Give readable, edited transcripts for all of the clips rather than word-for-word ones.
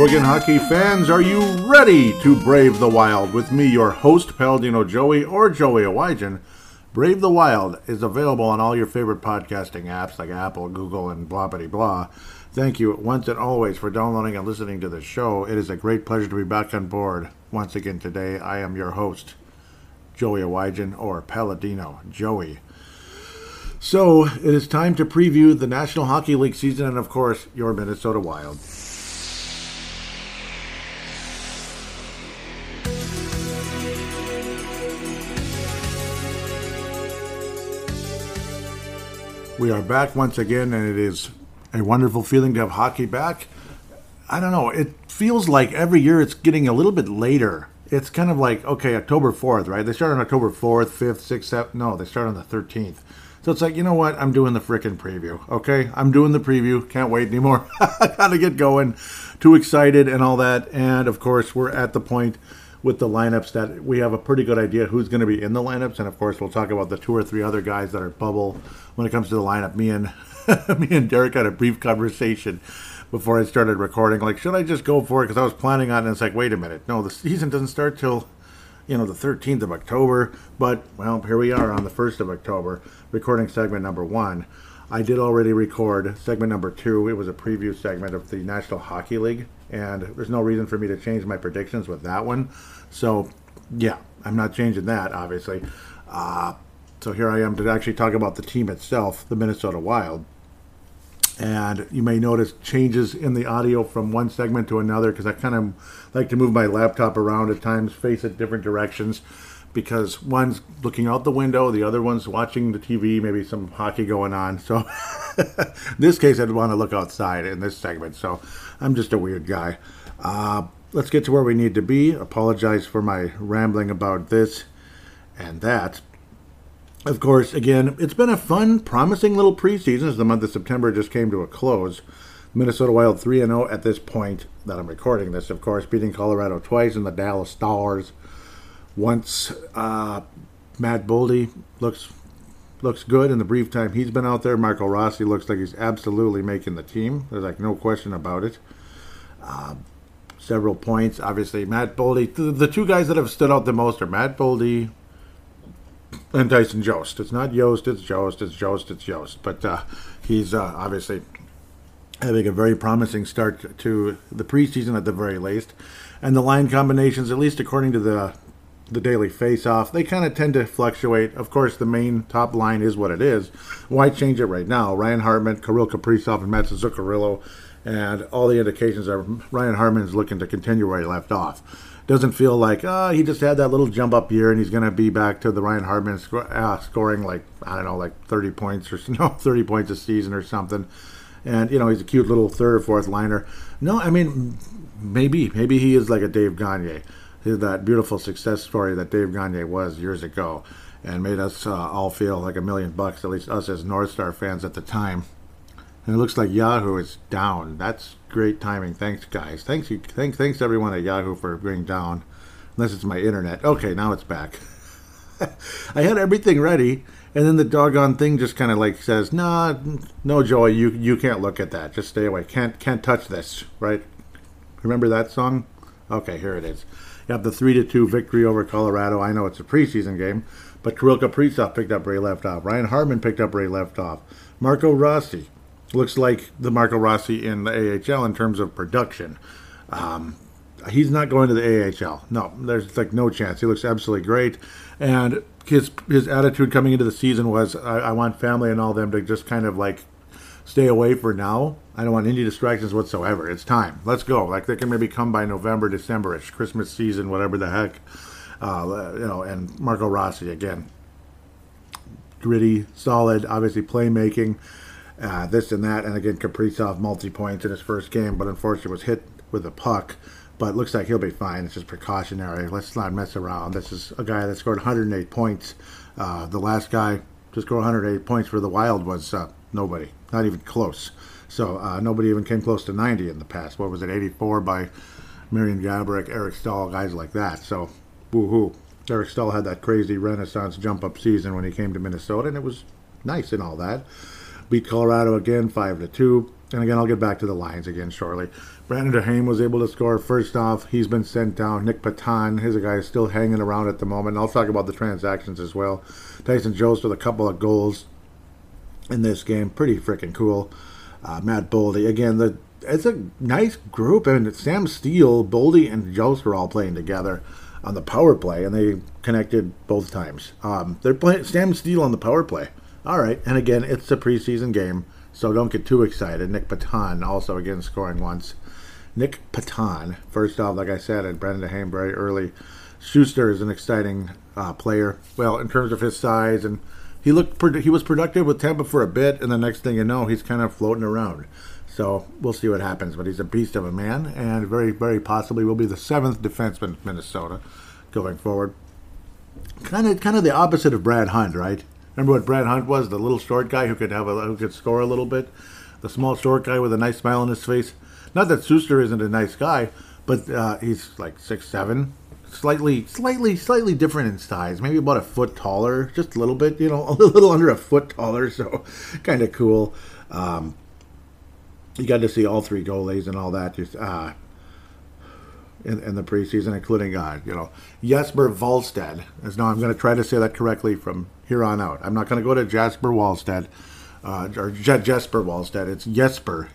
again, hockey fans. Are you ready to brave the wild? With me, your host, Paladino Joey, or Joey Awajan. Brave the Wild is available on all your favorite podcasting apps like Apple, Google, and blah, blah, blah. Thank you once and always for downloading and listening to the show. It is a great pleasure to be back on board once again today. I am your host, Joey Awajan, or Paladino Joey. So, it is time to preview the National Hockey League season and, of course, your Minnesota Wild. We are back once again, and it is a wonderful feeling to have hockey back. I don't know, it feels like every year it's getting a little bit later. It's kind of like, okay, October 4th, right? They start on October 4th, 5th, 6th, 7th. No, they start on the 13th. So it's like, you know what? I'm doing the frickin' preview, okay? I'm doing the preview. Can't wait anymore. I gotta get going. Too excited and all that. And, of course, we're at the point with the lineups that we have a pretty good idea who's going to be in the lineups. And, of course, we'll talk about the two or three other guys that are bubble when it comes to the lineup. Me and Derek had a brief conversation before I started recording. Like, should I just go for it? Because I was planning on it, and it's like, wait a minute. No, the season doesn't start till, the 13th of October. But, well, here we are on the 1st of October, recording segment number 1. I did already record segment number 2. It was a preview segment of the National Hockey League, and there's no reason for me to change my predictions with that one. So, yeah, I'm not changing that, obviously. So here I am to actually talk about the team itself, the Minnesota Wild. And you may notice changes in the audio from one segment to another because I kind of like to move my laptop around at times, face it different directions, because one's looking out the window, the other one's watching the TV, maybe some hockey going on. So in this case, I'd want to look outside in this segment. So I'm just a weird guy. Let's get to where we need to be. Apologize for my rambling about this and that. Of course, again, it's been a fun, promising little preseason as the month of September just came to a close. Minnesota Wild 3-0 at this point that I'm recording this, of course, beating Colorado twice and the Dallas Stars once. Matt Boldy looks good in the brief time he's been out there. Marco Rossi looks like he's absolutely making the team. There's like no question about it. Several points, obviously. Matt Boldy, the two guys that have stood out the most are Matt Boldy and Tyson Jost. It's not Yost, it's Jost, it's Jost, it's Yost. But he's obviously having a very promising start to the preseason at the very least. And the line combinations, at least according to the daily face-off, they kind of tend to fluctuate. Of course, the main top line is what it is. Why change it right now? Ryan Hartman, Kirill Kaprizov, and Mats Zuccarello, and all the indications are Ryan Hartman is looking to continue where he left off. Doesn't feel like, he just had that little jump up year and he's going to be back to the Ryan Hartman scoring like 30 points or 30 points a season or something. And, he's a cute little third or fourth liner. No, I mean, maybe he is like a Dave Gagne. That beautiful success story that Dave Gagne was years ago and made us all feel like $1 million, at least us as North Star fans at the time. And it looks like Yahoo is down. That's great timing. Thanks, guys. Thanks everyone at Yahoo for being down. Unless it's my internet. Okay, now it's back. I had everything ready, and then the doggone thing just kind of like says, no, Joey, you can't look at that. Just stay away. Can't touch this, right? Remember that song? Okay, here it is. You have the 3-2 victory over Colorado. I know it's a preseason game, but Kirill Kaprizov picked up where he left off. Ryan Hartman picked up where he left off. Marco Rossi looks like the Marco Rossi in the AHL in terms of production. He's not going to the AHL. No, there's like no chance. He looks absolutely great. And his attitude coming into the season was, I want family and all them to just kind of like stay away for now. I don't want any distractions whatsoever. It's time. Let's go. Like they can maybe come by November, December-ish, Christmas season, whatever the heck. And Marco Rossi, again, gritty, solid, obviously playmaking. This and that, and again, Kaprizov multi-points in his first game, but unfortunately was hit with a puck. But looks like he'll be fine. It's just precautionary. Let's not mess around. This is a guy that scored 108 points. The last guy to score 108 points for the Wild was nobody, not even close. So nobody even came close to 90 in the past. What was it, 84 by Marian Gaborik, Eric Stahl, guys like that. So, woohoo. Eric Stahl had that crazy Renaissance jump-up season when he came to Minnesota, and it was nice and all that. Beat Colorado again, 5-2. And again, I'll get back to the lines again shortly. Brandon DeHame was able to score. First off, he's been sent down. Nick Patan, he's a guy still hanging around at the moment. And I'll talk about the transactions as well. Tyson Jost with a couple of goals in this game. Pretty freaking cool. Matt Boldy. Again, it's a nice group. And Sam Steele, Boldy, and Jost are all playing together on the power play. And they connected both times. They're playing Sam Steele on the power play. All right. And again, it's a preseason game, so don't get too excited. Nick Patan also, again, scoring once. Nick Patan, first off, like I said, and Brandon DeHame very early. Schuster is an exciting player. Well, in terms of his size, and he was productive with Tampa for a bit, and the next thing you know, he's kind of floating around. So we'll see what happens. But he's a beast of a man, and very, very possibly will be the 7th defenseman in Minnesota going forward. Kind of the opposite of Brad Hunt, right? Remember what Brad Hunt was? The little short guy who could score a little bit. The small short guy with a nice smile on his face. Not that Schuster isn't a nice guy, but he's like 6'7", slightly different in size. Maybe about a foot taller, just a little bit. A little under a foot taller. So kind of cool. You got to see all 3 goalies and all that. Just in the preseason, including Jesper Wallstedt. Now I'm going to try to say that correctly from here on out. I'm not going to go to Jasper Wallstedt or Jesper Wallstedt. It's Jesper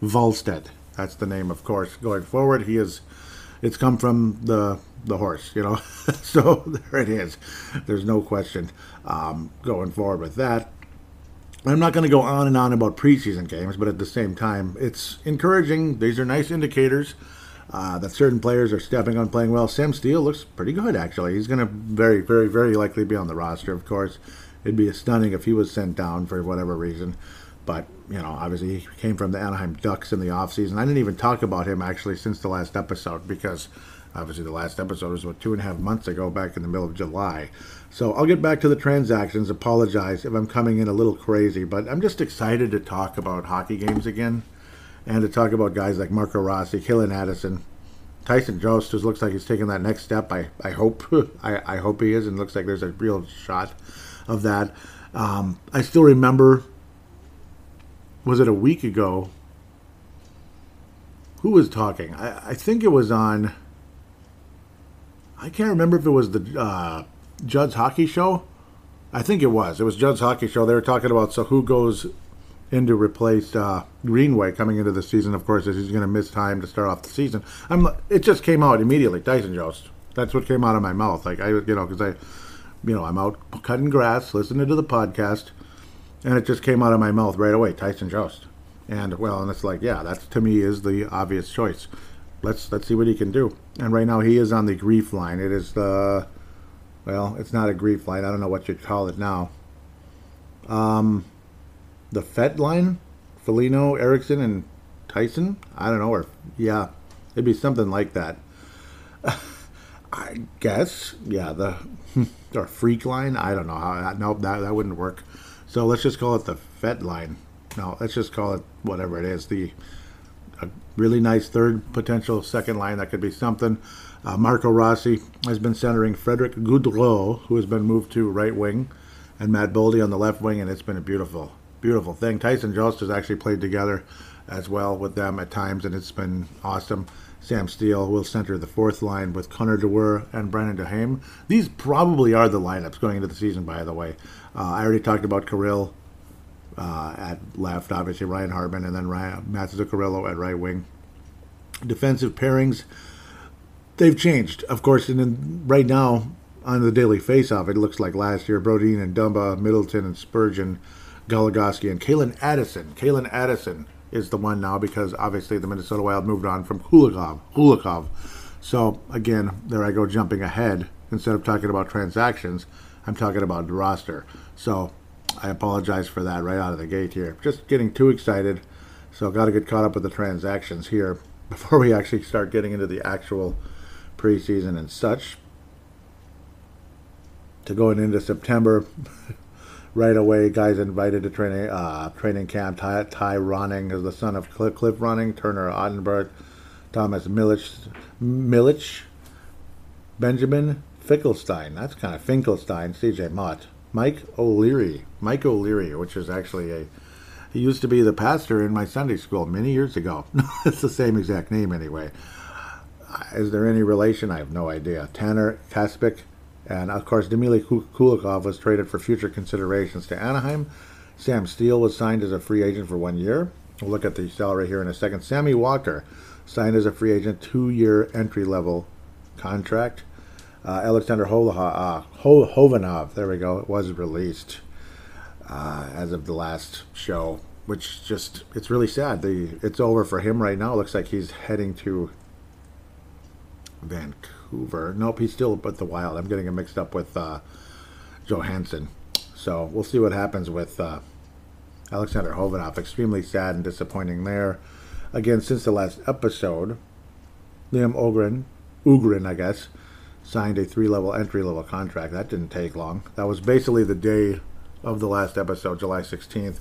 Wallstedt. That's the name, of course. Going forward, it's come from the horse, So there it is. There's no question going forward with that. I'm not going to go on and on about preseason games, but at the same time, it's encouraging. These are nice indicators that certain players are stepping on playing well. Sam Steele looks pretty good, actually. He's going to very, very, very likely be on the roster, of course. It'd be stunning if he was sent down for whatever reason. But, obviously he came from the Anaheim Ducks in the offseason. I didn't even talk about him, actually, since the last episode because, obviously, the last episode was, 2.5 months ago, back in the middle of July. So I'll get back to the transactions. Apologize if I'm coming in a little crazy, but I'm just excited to talk about hockey games again and to talk about guys like Marco Rossi, Kalen Addison, Tyson Jost, who looks like he's taking that next step. I hope. I hope he is, and looks like there's a real shot of that. I still remember, was it a week ago? Who was talking? I think it was on, I can't remember if it was the Judd's Hockey Show. I think it was. It was Judd's Hockey Show. They were talking about, so who goes in to replace Greenway coming into the season, of course, as he's going to miss time to start off the season. It just came out immediately, Tyson Jost. That's what came out of my mouth. Like, because I'm out cutting grass, listening to the podcast, and it just came out of my mouth right away, Tyson Jost. And it's like, yeah, that to me is the obvious choice. Let's see what he can do. And right now he is on the grief line. It is it's not a grief line. I don't know what you'd call it now. The Fett line, Foligno, Erickson, and Tyson. I don't know, it'd be something like that. I guess, or Freak line. I don't know how. Nope, that wouldn't work. So let's just call it the Fett line. No, let's just call it whatever it is. A really nice third potential second line that could be something. Marco Rossi has been centering Frederick Goudreau, who has been moved to right wing, and Matt Boldy on the left wing, and it's been a beautiful thing. Tyson Jost has actually played together as well with them at times, and it's been awesome. Sam Steele will center the fourth line with Connor DeWer and Brandon DeHame. These probably are the lineups going into the season, by the way. I already talked about Kirill at left, obviously Ryan Hartman, and then Matt Zuccarello at right wing. Defensive pairings, they've changed, of course, and then right now on the daily faceoff, it looks like last year, Brodin and Dumba, Middleton and Spurgeon, Goligoski, and Kalen Addison. Kalen Addison is the one now because obviously the Minnesota Wild moved on from Kulikov. So again, there I go jumping ahead. Instead of talking about transactions, I'm talking about the roster. So I apologize for that right out of the gate here. Just getting too excited. So got to get caught up with the transactions here before we actually start getting into the actual preseason and such. To going into September, right away, guys invited to training camp. Ty Ronning is the son of Cliff Ronning, Turner Ottenberg, Thomas Milich, Benjamin Finkelstein. That's kind of Finkelstein, CJ Mott. Mike O'Leary, which is actually He used to be the pastor in my Sunday school many years ago. It's the same exact name anyway. Is there any relation? I have no idea. Tanner Kaspic, and of course, Dmitry Kulikov was traded for future considerations to Anaheim. Sam Steele was signed as a free agent for 1 year. We'll look at the salary here in a second. Sammy Walker signed as a free agent, 2-year entry-level contract. Alexander Hovanov, there we go, it was released as of the last show, which just, it's really sad. It's over for him right now. It looks like he's heading to Vancouver. Nope, he's still at the Wild. I'm getting him mixed up with Johansson. So we'll see what happens with Alexander Hovanov. Extremely sad and disappointing there. Again, since the last episode, Liam Ugrin, I guess, signed a 3-level entry-level contract. That didn't take long. That was basically the day of the last episode, July 16th.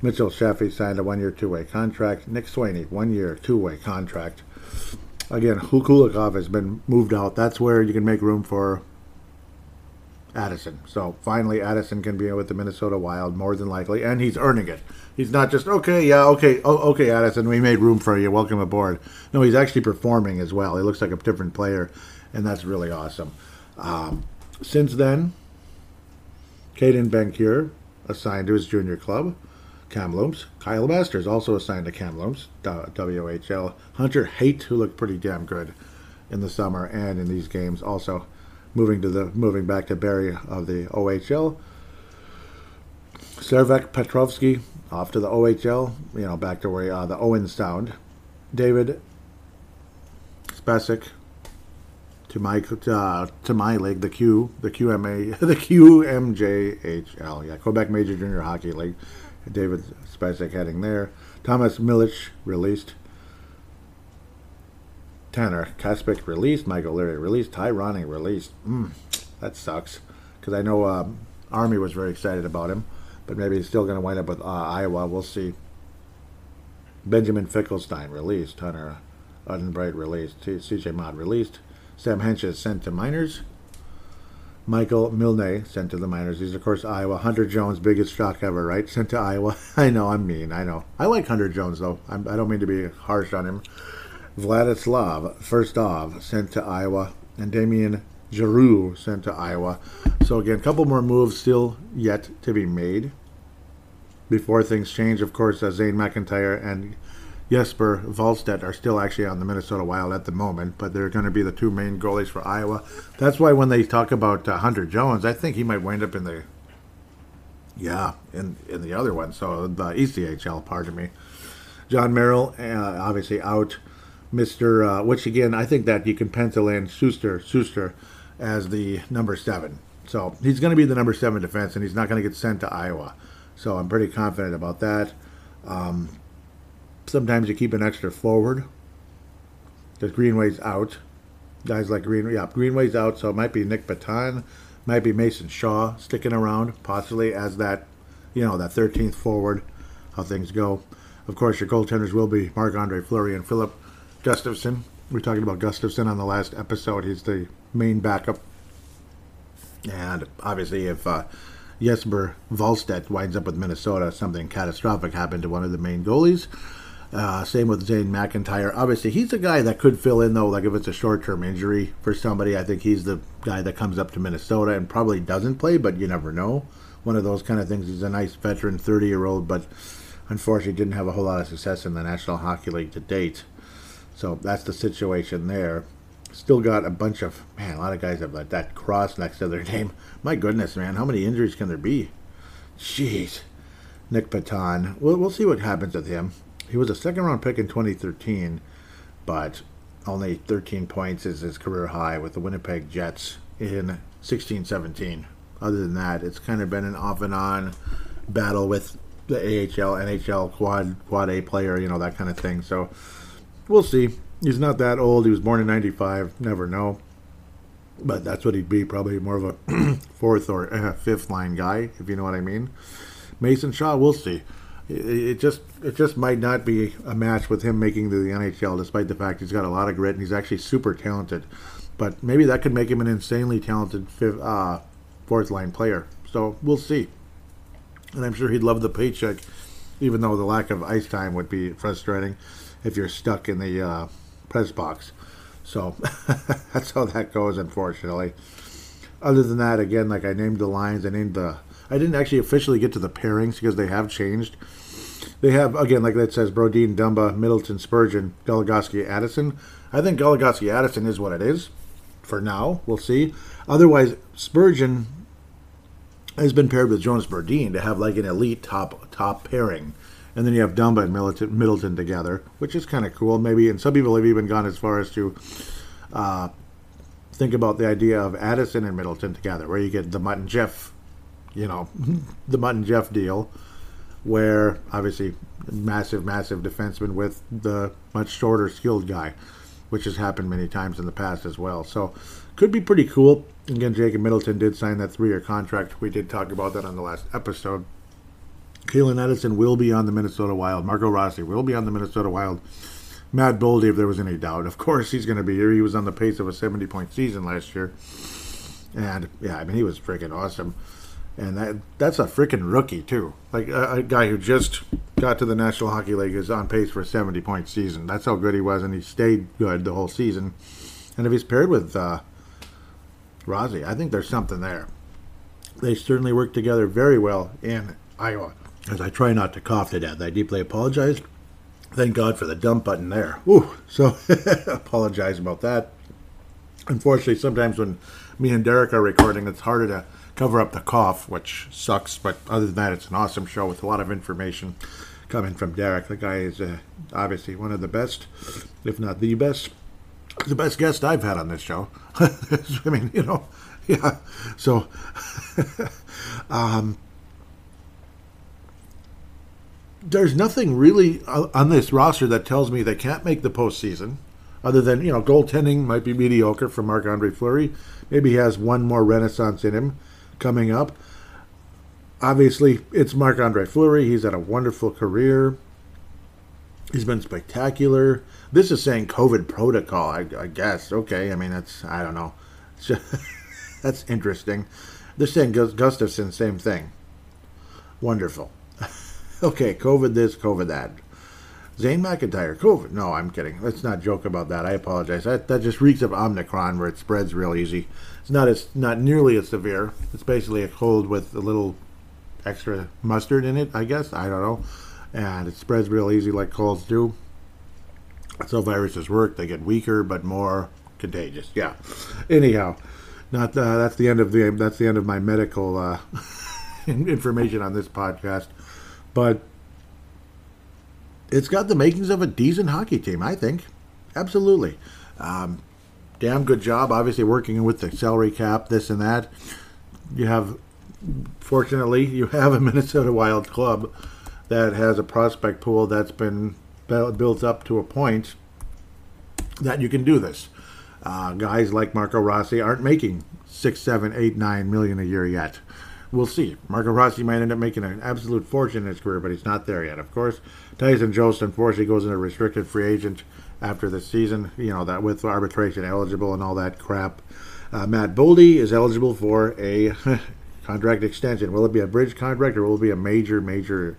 Mitchell Sheffy signed a 1-year, 2-way contract. Nick Swaney, 1-year, 2-way contract. Again, Kulikov has been moved out. That's where you can make room for Addison. So finally, Addison can be with the Minnesota Wild, more than likely, and he's earning it. He's not just, okay, Addison, we made room for you. Welcome aboard. No, he's actually performing as well. He looks like a different player, and that's really awesome. Since then, Caden Bencure assigned to his junior club. Kamloops. Kyle Masters also assigned to Kamloops, WHL. Hunter Haight, who looked pretty damn good in the summer and in these games, also moving back to Barrie of the OHL. Servek Petrovsky off to the OHL, back to where the Owen Sound. David Spacek to my league, the QMJHL, Quebec Major Junior Hockey League. David Spacek heading there. Thomas Milich released. Tanner Kaspic released. Mike O'Leary released. Ty Ronning released. That sucks, because I know Army was very excited about him, but maybe he's still going to wind up with Iowa. We'll see. Benjamin Fickelstein released. Hunter Udenbright released. CJ Mott released. Sam Henches sent to minors. Michael Milne sent to the minors. He's, of course, Iowa. Hunter Jones, biggest shock ever, right? Sent to Iowa. I know, I'm mean. I know. I like Hunter Jones, though. I don't mean to be harsh on him. Vladislav Firstov sent to Iowa. And Damien Giroux sent to Iowa. So, again, a couple more moves still yet to be made before things change. Of course, Zane McIntyre and Jesper Wallstedt are still actually on the Minnesota Wild at the moment, but they're going to be the two main goalies for Iowa. That's why when they talk about Hunter Jones, I think he might wind up in the other one, so the ECHL, pardon me. John Merrill, obviously out. Which again, I think that you can pencil in Schuster as the number 7. So he's going to be the number 7 defense, and he's not going to get sent to Iowa. So I'm pretty confident about that. Sometimes you keep an extra forward, because Greenway's out. Guys like Greenway's out, so it might be Nick Baton, might be Mason Shaw sticking around, possibly as that 13th forward, how things go. Of course, your goaltenders will be Marc-Andre Fleury and Philip Gustafson. We were talking about Gustafson on the last episode. He's the main backup. And obviously, if Jesper Wallstedt winds up with Minnesota, something catastrophic happened to one of the main goalies. Same with Zane McIntyre. Obviously, he's a guy that could fill in, though, like if it's a short-term injury for somebody. I think he's the guy that comes up to Minnesota and probably doesn't play, but you never know. One of those kind of things. He's a nice veteran, 30-year-old, but unfortunately didn't have a whole lot of success in the National Hockey League to date. So that's the situation there. Still got a bunch of, a lot of guys have that cross next to their name. My goodness, man, how many injuries can there be? Jeez. Nick Paton. We'll see what happens with him. He was a second-round pick in 2013, but only 13 points is his career high with the Winnipeg Jets in 16-17. Other than that, it's kind of been an off-and-on battle with the AHL, NHL, quad A player, that kind of thing. So we'll see. He's not that old. He was born in 95. Never know. But that's what he'd be, probably more of a fourth or fifth line guy, if you know what I mean. Mason Shaw, we'll see. It just might not be a match with him making the NHL, despite the fact he's got a lot of grit and he's actually super talented. But maybe that could make him an insanely talented fourth line player. So we'll see. And I'm sure he'd love the paycheck even though the lack of ice time would be frustrating if you're stuck in the press box. So that's how that goes, unfortunately. Other than that, again, like I named the lines, I didn't actually officially get to the pairings because they have changed. They have, again, like that says, Brodin, Dumba, Middleton, Spurgeon, Goligoski, Addison. I think Goligoski, Addison is what it is for now. We'll see. Otherwise, Spurgeon has been paired with Jonas Brodin to have like an elite top pairing. And then you have Dumba and Middleton together, which is kind of cool. Maybe, and some people have even gone as far as to think about the idea of Addison and Middleton together, where you get the Mutt and Jeff, the Mutt and Jeff deal, where obviously massive defenseman with the much shorter skilled guy, which has happened many times in the past as well. So could be pretty cool. Again, Jacob Middleton did sign that 3-year contract. We did talk about that on the last episode. Kalen Edison will be on the Minnesota Wild. Marco Rossi will be on the Minnesota Wild. Matt Boldy, if there was any doubt. Of course he's going to be here. He was on the pace of a 70-point season last year. And, yeah, I mean, he was freaking awesome. And that's a freaking rookie, too. Like, a guy who just got to the National Hockey League is on pace for a 70-point season. That's how good he was, and he stayed good the whole season. And if he's paired with Rossi, I think there's something there. They certainly work together very well in Iowa. As I try not to cough to death, I deeply apologize. Thank God for the dump button there. Woo. So, apologize about that. Unfortunately, sometimes when me and Derek are recording, it's harder to cover up the cough, which sucks. But other than that, it's an awesome show with a lot of information coming from Derek. The guy is obviously one of the best, if not the best guest I've had on this show. I mean, yeah. So, there's nothing really on this roster that tells me they can't make the postseason, other than, goaltending might be mediocre for Marc-Andre Fleury. Maybe he has one more renaissance in him coming up. Obviously, it's Marc-Andre Fleury. He's had a wonderful career. He's been spectacular. This is saying COVID protocol, I guess. Okay, I mean, I don't know. That's interesting. They're saying Gustafsson, same thing. Wonderful. Okay, COVID this, COVID that. Zane McIntyre, COVID. No, I'm kidding. Let's not joke about that. I apologize. That just reeks of Omicron, where it spreads real easy. It's not nearly as severe. It's basically a cold with a little extra mustard in it, I guess. I don't know. And it spreads real easy like colds do. That's how viruses work. They get weaker but more contagious. Yeah. Anyhow, that's the end of my medical information on this podcast. But it's got the makings of a decent hockey team, I think. Absolutely. Damn good job, obviously, working with the salary cap, this and that. Fortunately, you have a Minnesota Wild club that has a prospect pool that's been built up to a point that you can do this. Guys like Marco Rossi aren't making $6, $7, $8, $9 million a year yet. We'll see. Marco Rossi might end up making an absolute fortune in his career, but he's not there yet. Of course, Tyson Jost, unfortunately, goes into restricted free agent after this season, that with arbitration eligible and all that crap. Matt Boldy is eligible for a contract extension. Will it be a bridge contract or will it be a major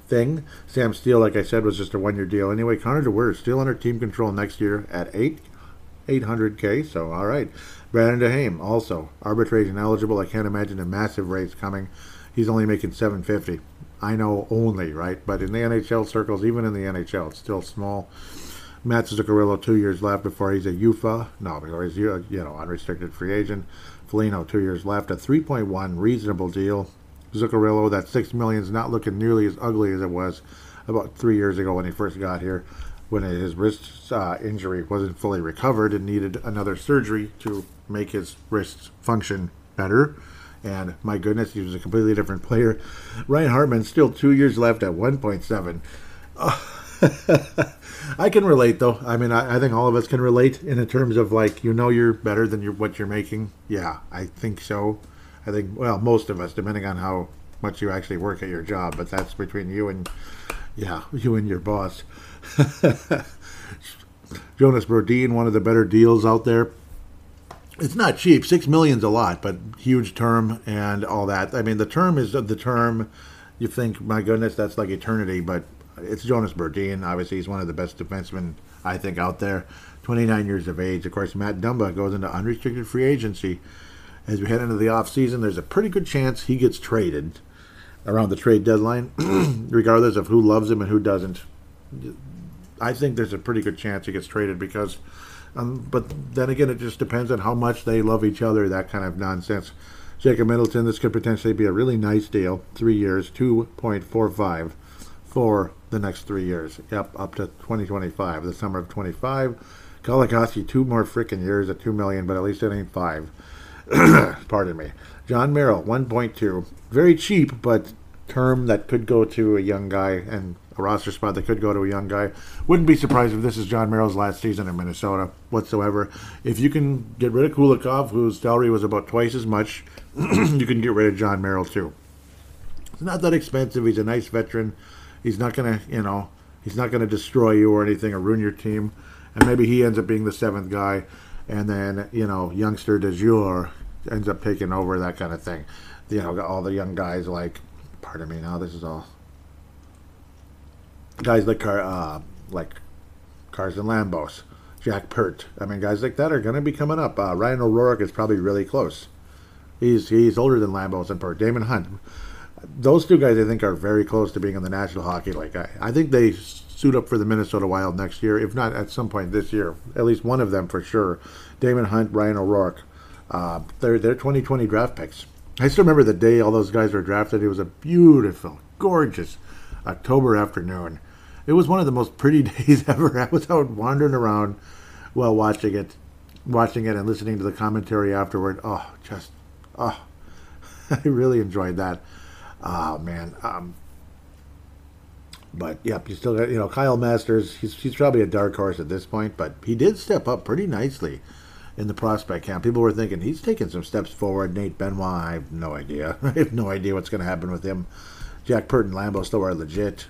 thing? Sam Steele, like I said, was just a one-year deal. Anyway, Connor DeWeer is still under team control next year at $800K, so all right. Brandon DeHame, also arbitration eligible. I can't imagine a massive raise coming. He's only making $750. I know only, right? But in the NHL circles, even in the NHL, it's still small. Matt Zuccarello, 2 years left before he's a UFA. No, before he's unrestricted free agent. Foligno, 2 years left. A 3.1 reasonable deal. Zuccarello, that $6 million is not looking nearly as ugly as it was about 3 years ago when he first got here, when his wrist injury wasn't fully recovered and needed another surgery to make his wrist function better. And my goodness, he was a completely different player. Ryan Hartman, still 2 years left at 1.7. I can relate, though. I mean, I think all of us can relate in terms of, you're better than what you're making. Yeah, I think so. I think, well, most of us, depending on how much you actually work at your job. But that's between you and your boss. Jonas Brodin, one of the better deals out there. It's not cheap. $6 million's a lot, but huge term and all that. I mean, the term is the term, You think, my goodness, that's like eternity, but it's Jonas Berdien. Obviously, he's one of the best defensemen, I think, out there. 29 years of age. Of course, Matt Dumba goes into unrestricted free agency. As we head into the offseason, there's a pretty good chance he gets traded around the trade deadline, regardless of who loves him and who doesn't. I think there's a pretty good chance he gets traded because, but then again, it just depends on how much they love each other, that kind of nonsense. Jacob Middleton, this could potentially be a really nice deal. 3 years, 2.45 for the next 3 years. Yep, up to 2025, the summer of 25. Kolakowski, 2 more freaking years at $2 million, but at least it ain't 5. Pardon me. John Merrill, 1.2. Very cheap, but term that could go to a young guy, and a roster spot that could go to a young guy. Wouldn't be surprised if this is John Merrill's last season in Minnesota whatsoever. If you can get rid of Kulikov, whose salary was about twice as much, you can get rid of John Merrill too. It's not that expensive. He's a nice veteran. He's not gonna, he's not gonna destroy you or anything or ruin your team. And maybe he ends up being the 7th guy, and then youngster de jour ends up taking over, that kind of thing. All the young guys like, pardon me, now this is all guys like Carson Lambos, Jack Pert. I mean, guys like that are going to be coming up. Ryan O'Rourke is probably really close. He's older than Lambos and Pert. Damon Hunt. Those 2 guys, I think, are very close to being in the National Hockey League. I think they suit up for the Minnesota Wild next year, if not at some point this year. At least one of them for sure. Damon Hunt, Ryan O'Rourke. They're 2020 draft picks. I still remember the day all those guys were drafted. It was a beautiful, gorgeous October afternoon. It was one of the most pretty days ever. I was out wandering around while watching it and listening to the commentary afterward. I really enjoyed that. Oh, man. But, yep, you still got, Kyle Masters. He's probably a dark horse at this point, but he did step up pretty nicely in the prospect camp. People were thinking he's taking some steps forward. Nate Benoit, I have no idea. I have no idea what's going to happen with him. Jack Pert and Lambeau still are legit.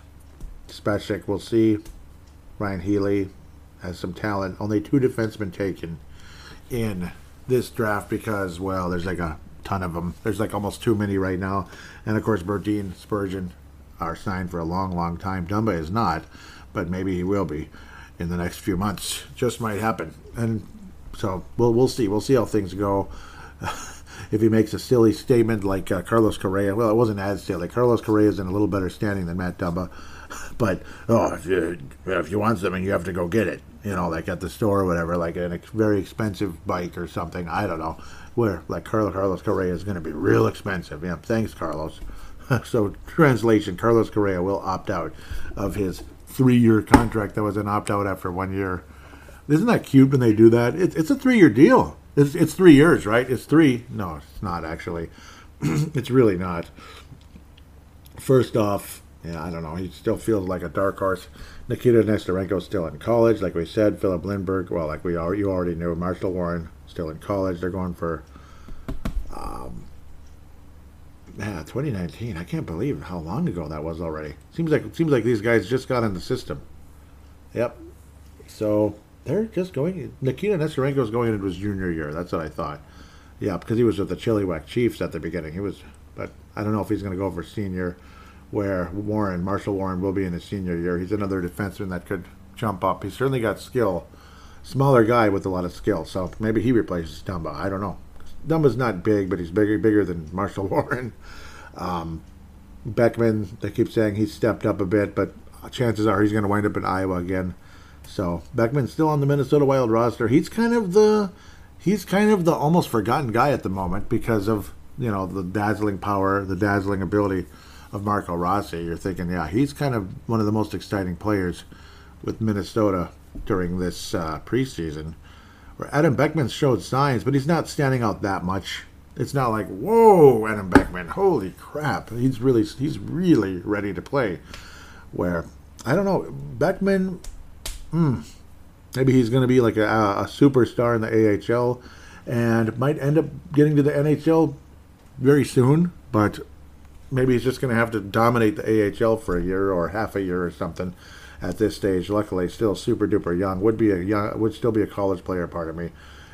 Spacek, we'll see. Ryan Healy has some talent. Only 2 defensemen taken in this draft because, well, there's like a ton of them. There's like almost too many right now. And, of course, Berdine, Spurgeon are signed for a long, long time. Dumba is not, but maybe he will be in the next few months. Just might happen. And so we'll see. We'll see how things go. If he makes a silly statement like Carlos Correa, well, it wasn't as silly. Carlos Correa is in a little better standing than Matt Dumba. But, if you want something, you have to go get it. Like at the store or whatever, like a very expensive bike or something. I don't know. Where, like, Carlos Correa is going to be real expensive. Yeah, thanks, Carlos. So, translation, Carlos Correa will opt out of his 3-year contract that was an opt-out after 1 year. Isn't that cute when they do that? It's a 3-year deal. It's 3 years, right? It's 3. No, it's not, actually. It's really not. First off, I don't know. He still feels like a dark horse. Nikita Nesterenko's still in college, like we said. Philip Lindbergh, well, like you already knew. Marshall Warren, still in college. They're going for 2019. I can't believe how long ago that was already. Seems like these guys just got in the system. Yep. So they're just going. Nikita Nesterenko's going into his junior year. That's what I thought. Yeah, because he was with the Chilliwack Chiefs at the beginning. But I don't know if he's going to go for senior, where Marshall Warren will be in his senior year. He's another defenseman that could jump up. He's certainly got skill. Smaller guy with a lot of skill. So maybe he replaces Dumba. I don't know. Dumba's not big, but he's bigger than Marshall Warren. Beckman, they keep saying he's stepped up a bit, but chances are he's going to wind up in Iowa again. So Beckman's still on the Minnesota Wild roster. He's kind of the almost forgotten guy at the moment because of the dazzling power, the dazzling ability of Marco Rossi. You're thinking, yeah, he's kind of one of the most exciting players with Minnesota during this preseason. Where Adam Beckman showed signs, but he's not standing out that much. It's not like, whoa, Adam Beckman, holy crap. He's really ready to play. Where, I don't know, Beckman, maybe he's going to be like a superstar in the AHL and might end up getting to the NHL very soon, but maybe he's just going to have to dominate the AHL for a year or half a year or something at this stage. Luckily, still super duper young. Would still be a college player, pardon me,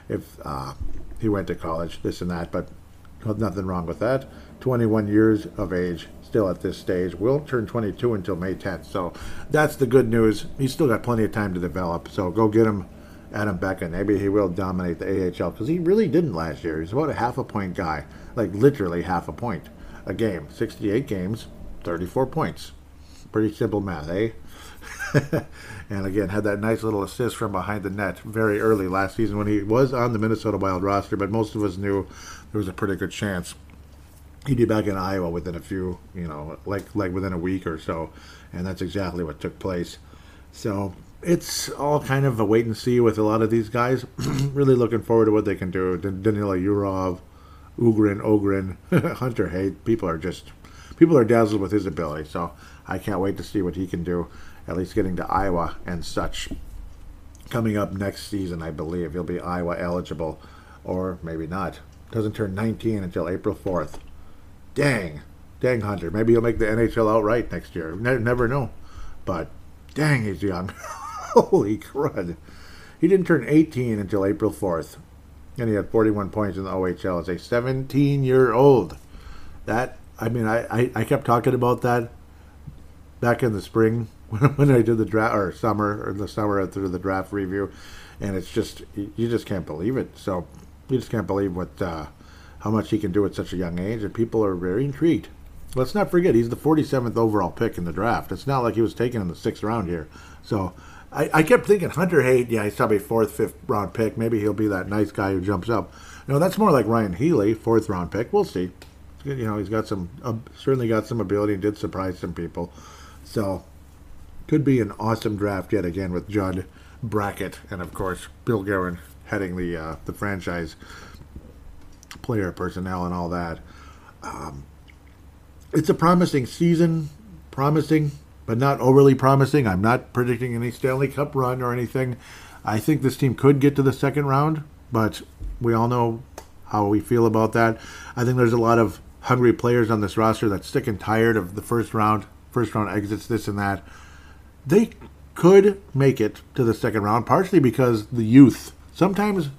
if he went to college, this and that. But Nothing wrong with that. 21 years of age, still at this stage. Will turn 22 until May 10th. So that's the good news. He's still got plenty of time to develop. So go get him, Adam Beckett. Maybe he will dominate the AHL because he really didn't last year. He's about a half a point guy, like literally half a point a game. 68 games, 34 points. Pretty simple math, eh? And again, had that nice little assist from behind the net very early last season when he was on the Minnesota Wild roster, but most of us knew there was a pretty good chance he'd be back in Iowa within a few, like within a week or so, and that's exactly what took place. So it's all kind of a wait and see with a lot of these guys. Really looking forward to what they can do. Danila Yurov, Ogren, Hunter Haight. People are dazzled with his ability. So I can't wait to see what he can do. At least getting to Iowa and such. Coming up next season, I believe he'll be Iowa eligible, or maybe not. Doesn't turn 19 until April 4th. Dang, Hunter. Maybe he'll make the NHL outright next year. Never know. But dang, he's young. Holy crud. He didn't turn 18 until April 4th. And he had 41 points in the OHL as a 17-year-old. I kept talking about that back in the spring when I did the draft, or the summer after the draft review. And it's just, you just can't believe it. So you just can't believe how much he can do at such a young age, and people are very intrigued. Let's not forget, he's the 47th overall pick in the draft. It's not like he was taken in the 6th round here. So I kept thinking, Hunter Haight, he's probably 4th, 5th round pick. Maybe he'll be that nice guy who jumps up. No, that's more like Ryan Healy, 4th round pick. We'll see. He's got certainly got some ability and did surprise some people. So could be an awesome draft yet again with Judd, Brackett, and of course Bill Guerin heading the franchise player personnel and all that. It's a promising season. Promising, but not overly promising. I'm not predicting any Stanley Cup run or anything. I think this team could get to the second round, but we all know how we feel about that. I think there's a lot of hungry players on this roster that's sick and tired of the first round exits, this and that. They could make it to the second round, partially because the youth. Sometimes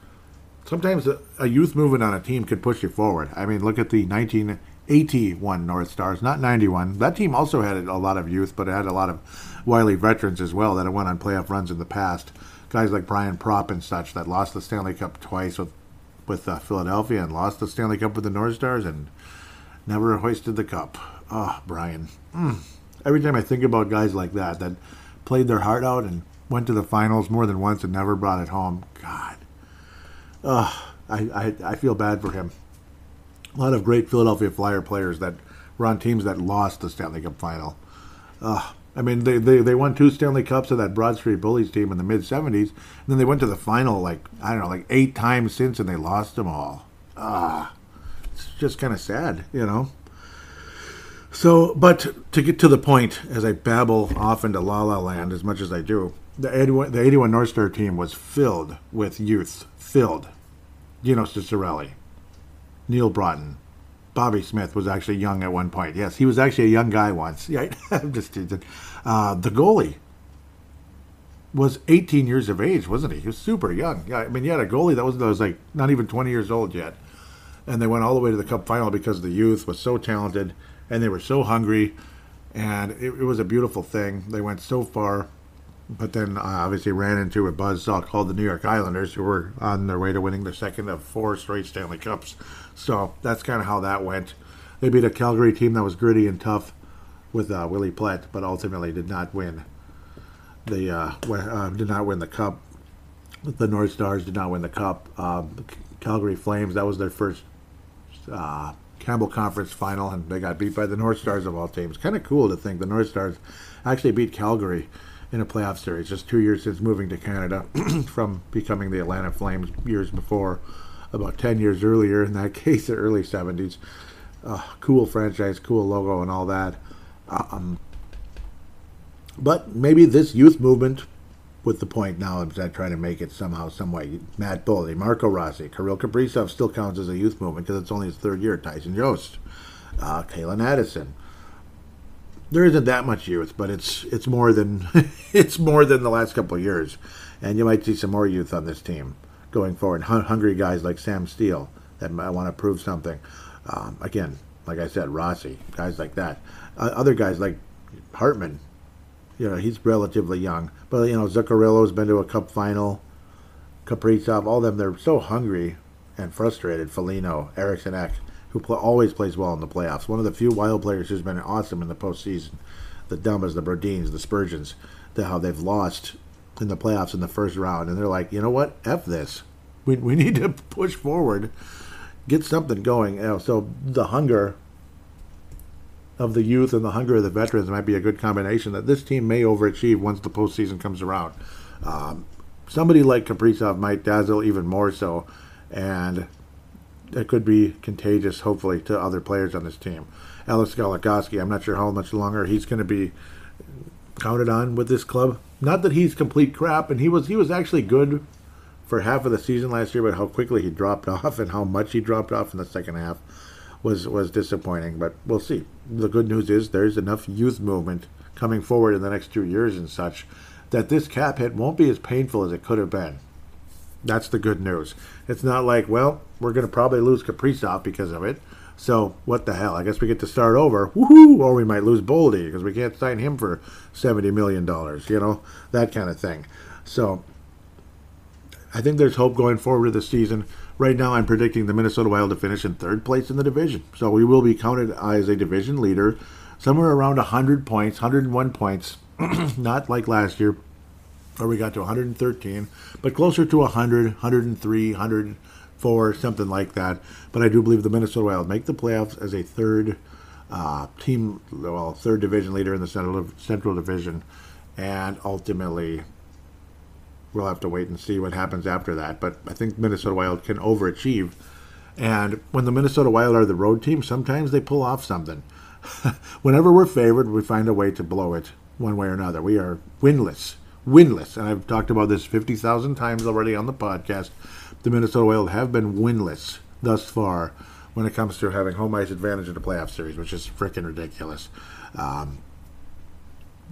a youth movement on a team could push you forward. I mean, look at the 1981 North Stars, not 91. That team also had a lot of youth, but it had a lot of wily veterans as well that have went on playoff runs in the past. Guys like Brian Propp and such that lost the Stanley Cup twice with Philadelphia and lost the Stanley Cup with the North Stars and never hoisted the cup. Oh, Brian. Every time I think about guys like that played their heart out and went to the finals more than once and never brought it home, God. I feel bad for him. A lot of great Philadelphia Flyer players that were on teams that lost the Stanley Cup final. I mean, they won 2 Stanley Cups of that Broad Street Bullies team in the mid-'70s, and then they went to the final, 8 times since, and they lost them all. It's just kind of sad, So, but to get to the point, as I babble off into La La Land as much as I do, the 81 North Star team was filled with youth. Gino Ciccarelli, Neil Broughton, Bobby Smith was actually young at one point. Yes, he was actually a young guy once. Yeah, I'm just teasing. The goalie was 18 years of age, wasn't he? He was super young. Yeah, I mean, you had a goalie that was like not even 20 years old yet. And they went all the way to the Cup final because the youth was so talented and they were so hungry. And it was a beautiful thing. They went so far, but then obviously ran into a buzzsaw called the New York Islanders, who were on their way to winning their second of 4 straight Stanley Cups. So that's kind of how that went. They beat a Calgary team that was gritty and tough with Willie Plett, but ultimately did not win. They did not win the Cup. The North Stars did not win the Cup. Calgary Flames, that was their first Campbell Conference final, and they got beat by the North Stars of all teams. Kind of cool to think the North Stars actually beat Calgary in a playoff series, just 2 years since moving to Canada from becoming the Atlanta Flames years before, about 10 years earlier, in that case, the early 70s. Cool franchise, cool logo, and all that. But maybe this youth movement, with the point now of that trying to make it somehow, some way. Matt Boldy, Marco Rossi, Kirill Kaprizov still counts as a youth movement because it's only his 3rd year. Tyson Jost, Kalen Addison. There isn't that much youth, but it's more than it's more than the last couple of years, and you might see some more youth on this team going forward. Hungry guys like Sam Steele, that might want to prove something. Again, like I said, Rossi, guys like that. Other guys like Hartman, he's relatively young. But, Zuccarello's been to a Cup final. Kaprizov, all of them, they're so hungry and frustrated. Foligno, Eriksson Ek, who always plays well in the playoffs. One of the few Wild players who's been awesome in the postseason. The Dummas, the Brodins, the Spurgeons, how they've lost in the playoffs in the first round. And they're like, you know what? F this. We need to push forward, get something going. So the hunger of the youth and the hunger of the veterans might be a good combination that this team may overachieve once the postseason comes around. Somebody like Kaprizov might dazzle even more so, and it could be contagious, hopefully, to other players on this team. Alex Goligoski, I'm not sure how much longer he's going to be counted on with this club. Not that he's complete crap, and he was actually good for half of the season last year, but how quickly he dropped off and how much he dropped off in the second half was disappointing. But we'll see. The good news is there's enough youth movement coming forward in the next 2 years and such that this cap hit won't be as painful as it could have been. That's the good news. It's not like, well, we're going to probably lose Kaprizov because of it. So what the hell? I guess we get to start over. Woohoo! Or we might lose Boldy because we can't sign him for $70 million. That kind of thing. So I think there's hope going forward to the season. Right now, I'm predicting the Minnesota Wild to finish in third place in the division. So we will be counted as a division leader, somewhere around 100 points, 101 points. Not like last year, where we got to 113, but closer to 100, 103, 104, something like that. But I do believe the Minnesota Wild make the playoffs as a third third division leader in the Central Division, and ultimately we'll have to wait and see what happens after that. But I think Minnesota Wild can overachieve. And when the Minnesota Wild are the road team, sometimes they pull off something. Whenever we're favored, we find a way to blow it one way or another. We are winless. And I've talked about this 50,000 times already on the podcast. The Minnesota Wild have been winless thus far when it comes to having home ice advantage in the playoff series, which is freaking ridiculous.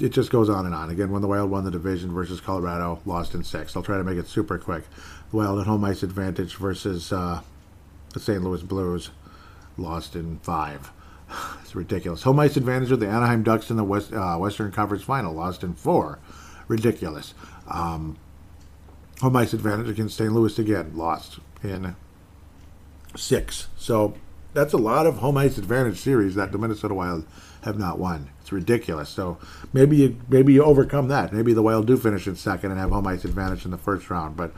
It just goes on and on. Again, when the Wild won the division versus Colorado, lost in 6. I'll try to make it super quick. The Wild at home ice advantage versus the St. Louis Blues, lost in 5. It's ridiculous. Home ice advantage with the Anaheim Ducks in the Western Conference Final, lost in 4. Ridiculous. Home ice advantage against St. Louis again, lost in 6. So that's a lot of home ice advantage series that the Minnesota Wild have not won. It's ridiculous. So maybe you overcome that. Maybe the Wild do finish in second and have home ice advantage in the first round. But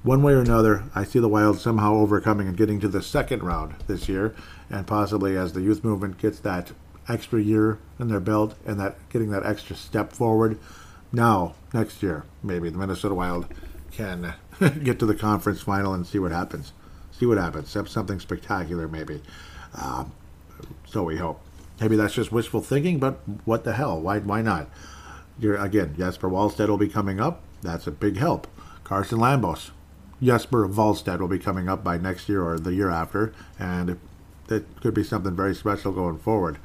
one way or another, I see the Wild somehow overcoming and getting to the second round this year, and possibly as the youth movement gets that extra year in their belt and that getting that extra step forward. Now, next year, maybe the Minnesota Wild can get to the conference final and see what happens. Something spectacular, maybe. So we hope. Maybe that's just wishful thinking, but what the hell? Why not? Again, Jesper Wallstedt will be coming up. That's a big help. Carson Lambos. Jesper Wallstedt will be coming up by next year or the year after, and it could be something very special going forward.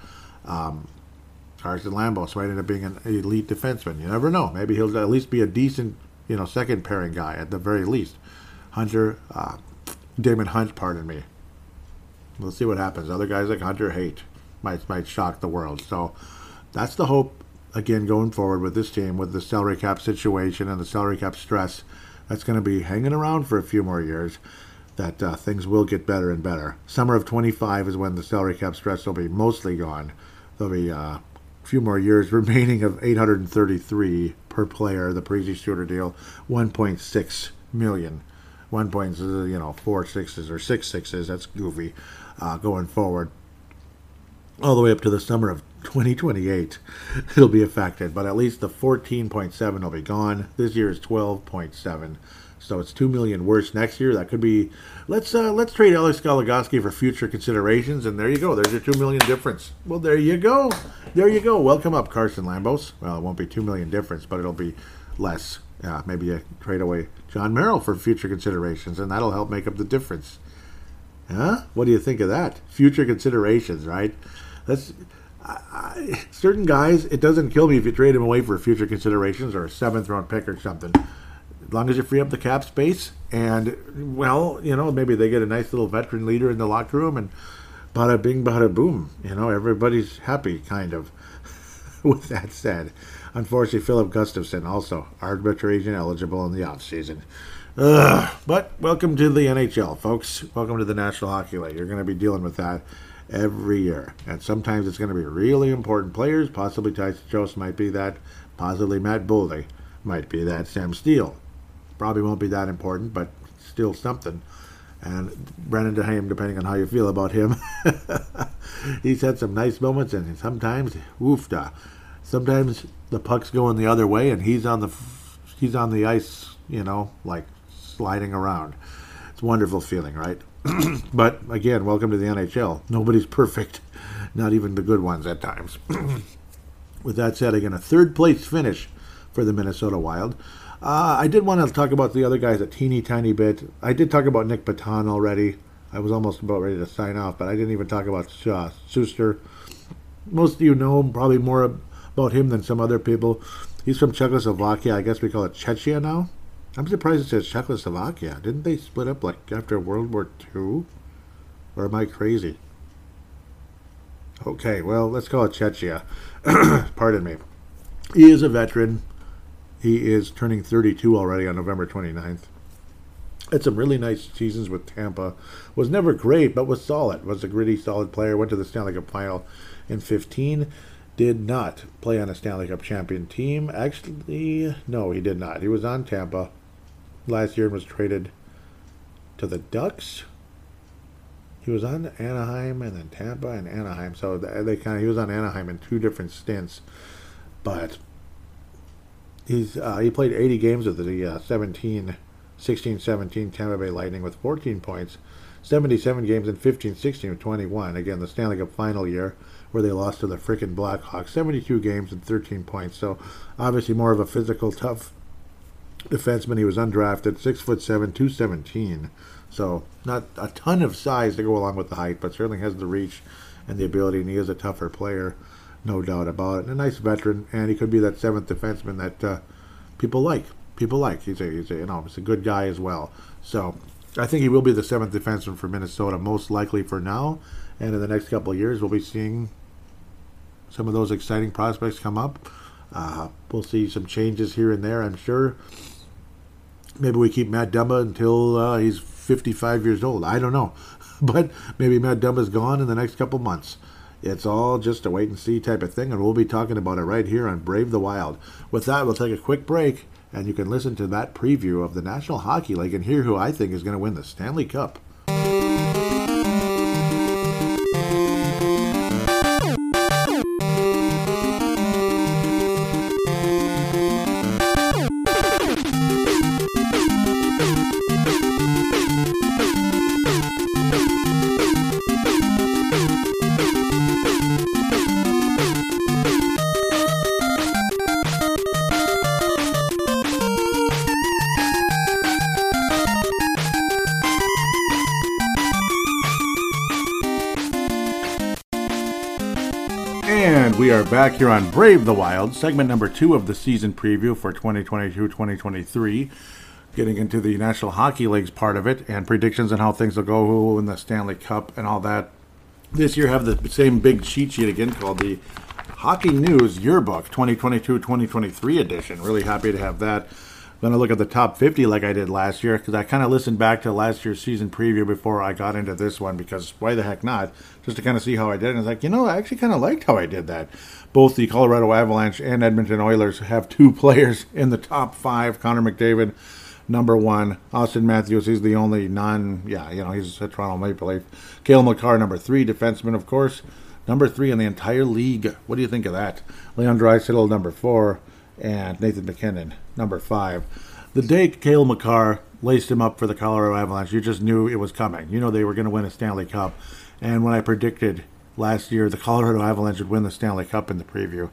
Carson Lambos might end up being an elite defenseman. You never know. Maybe he'll at least be a decent, second pairing guy at the very least. Damon Hunt, pardon me. We'll see what happens. Other guys like Hunter Haight might shock the world. So that's the hope, again, going forward with this team, with the salary cap situation and the salary cap stress that's going to be hanging around for a few more years, that things will get better and better. Summer of 25 is when the salary cap stress will be mostly gone. There'll be a few more years remaining of $833 per player, the Parise Shooter deal, $1.6 million. 4 sixes or 6 sixes, that's goofy, going forward. All the way up to the summer of 2028, it'll be affected. But at least the 14.7 will be gone. This year is 12.7. So it's $2 million worse next year. That could be. Let's trade Alex Goligoski for future considerations, and there you go. There's your $2 million difference. Well, there you go. Welcome up, Carson Lambos. Well, it won't be $2 million difference, but it'll be less. Maybe you trade away John Merrill for future considerations, and that'll help make up the difference. Huh? What do you think of that? Future considerations, right? Certain guys, it doesn't kill me if you trade them away for future considerations or a 7th round pick or something. as long as you free up the cap space, and, well, maybe they get a nice little veteran leader in the locker room, and bada bing, bada boom. Everybody's happy, kind of. With that said, unfortunately, Philip Gustafsson also arbitration eligible in the offseason. But welcome to the NHL, folks. Welcome to the National Hockey League. You're going to be dealing with that every year. And sometimes it's going to be really important players. Possibly Tyson Jost might be that. Possibly Matt Boldy might be that. Sam Steele probably won't be that important, but still something. And Brennan DeHame, depending on how you feel about him, he's had some nice moments, and sometimes, woofda. Sometimes the puck's going the other way, and he's on the ice, like sliding around. It's a wonderful feeling, right? But again, welcome to the NHL. Nobody's perfect, not even the good ones at times. With that said, again, a third place finish for the Minnesota Wild. I did want to talk about the other guys a teeny tiny bit. I did talk about Nick Baton already. I was almost about ready to sign off, but I didn't even talk about Suster. Most of you know probably more about him than some other people. He's from Czechoslovakia. I guess we call it Czechia now. I'm surprised it says Czechoslovakia. Didn't they split up like after World War II? Or am I crazy? Okay, well, let's call it Czechia. Pardon me. He is a veteran. He is turning 32 already on November 29th. Had some really nice seasons with Tampa. Was never great, but was solid. Was a gritty, solid player. Went to the Stanley Cup final in 15. Did not play on a Stanley Cup champion team. Actually, no, he did not. He was on Tampa last year and was traded to the Ducks. He was on Anaheim and then Tampa and Anaheim. So he was on Anaheim in two different stints. But he played 80 games with the 16-17 Tampa Bay Lightning with 14 points, 77 games in 15-16 with 21. Again, the Stanley Cup final year where they lost to the frickin' Blackhawks, 72 games and 13 points. So obviously more of a physical, tough defenseman. He was undrafted, 6'7", 217. So not a ton of size to go along with the height, but certainly has the reach and the ability, and he is a tougher player, no doubt about it. And a nice veteran, and he could be that seventh defenseman that people like. He's a good guy as well. So I think he will be the seventh defenseman for Minnesota, most likely for now. And in the next couple of years, we'll be seeing some of those exciting prospects come up. We'll see some changes here and there, I'm sure. Maybe we keep Matt Dumba until he's 55 years old. I don't know. But maybe Matt Dumba's gone in the next couple months. It's all just a wait-and-see type of thing, and we'll be talking about it right here on Brave the Wild. With that, we'll take a quick break, and you can listen to that preview of the National Hockey League and hear who I think is going to win the Stanley Cup. And we are back here on Brave the Wild, segment number 2 of the season preview for 2022-2023. Getting into the National Hockey League's part of it and predictions on how things will go, who will win the Stanley Cup and all that. This year I have the same big cheat sheet again called the Hockey News Yearbook 2022-2023 edition. Really happy to have that. I'm going to look at the top 50 like I did last year because I kind of listened back to last year's season preview before I got into this one because why the heck not? Just to kind of see how I did. And it's like, I actually kind of liked how I did that. Both the Colorado Avalanche and Edmonton Oilers have 2 players in the top 5. Connor McDavid, number 1. Austin Matthews, he's the only he's a Toronto Maple Leaf. Cale Makar, number 3. Defenseman, of course. Number 3 in the entire league. What do you think of that? Leon Draisaitl, number 4. And Nathan McKinnon, number 5. The day Cale Makar laced him up for the Colorado Avalanche, you just knew it was coming. They were going to win a Stanley Cup. And when I predicted last year the Colorado Avalanche would win the Stanley Cup in the preview,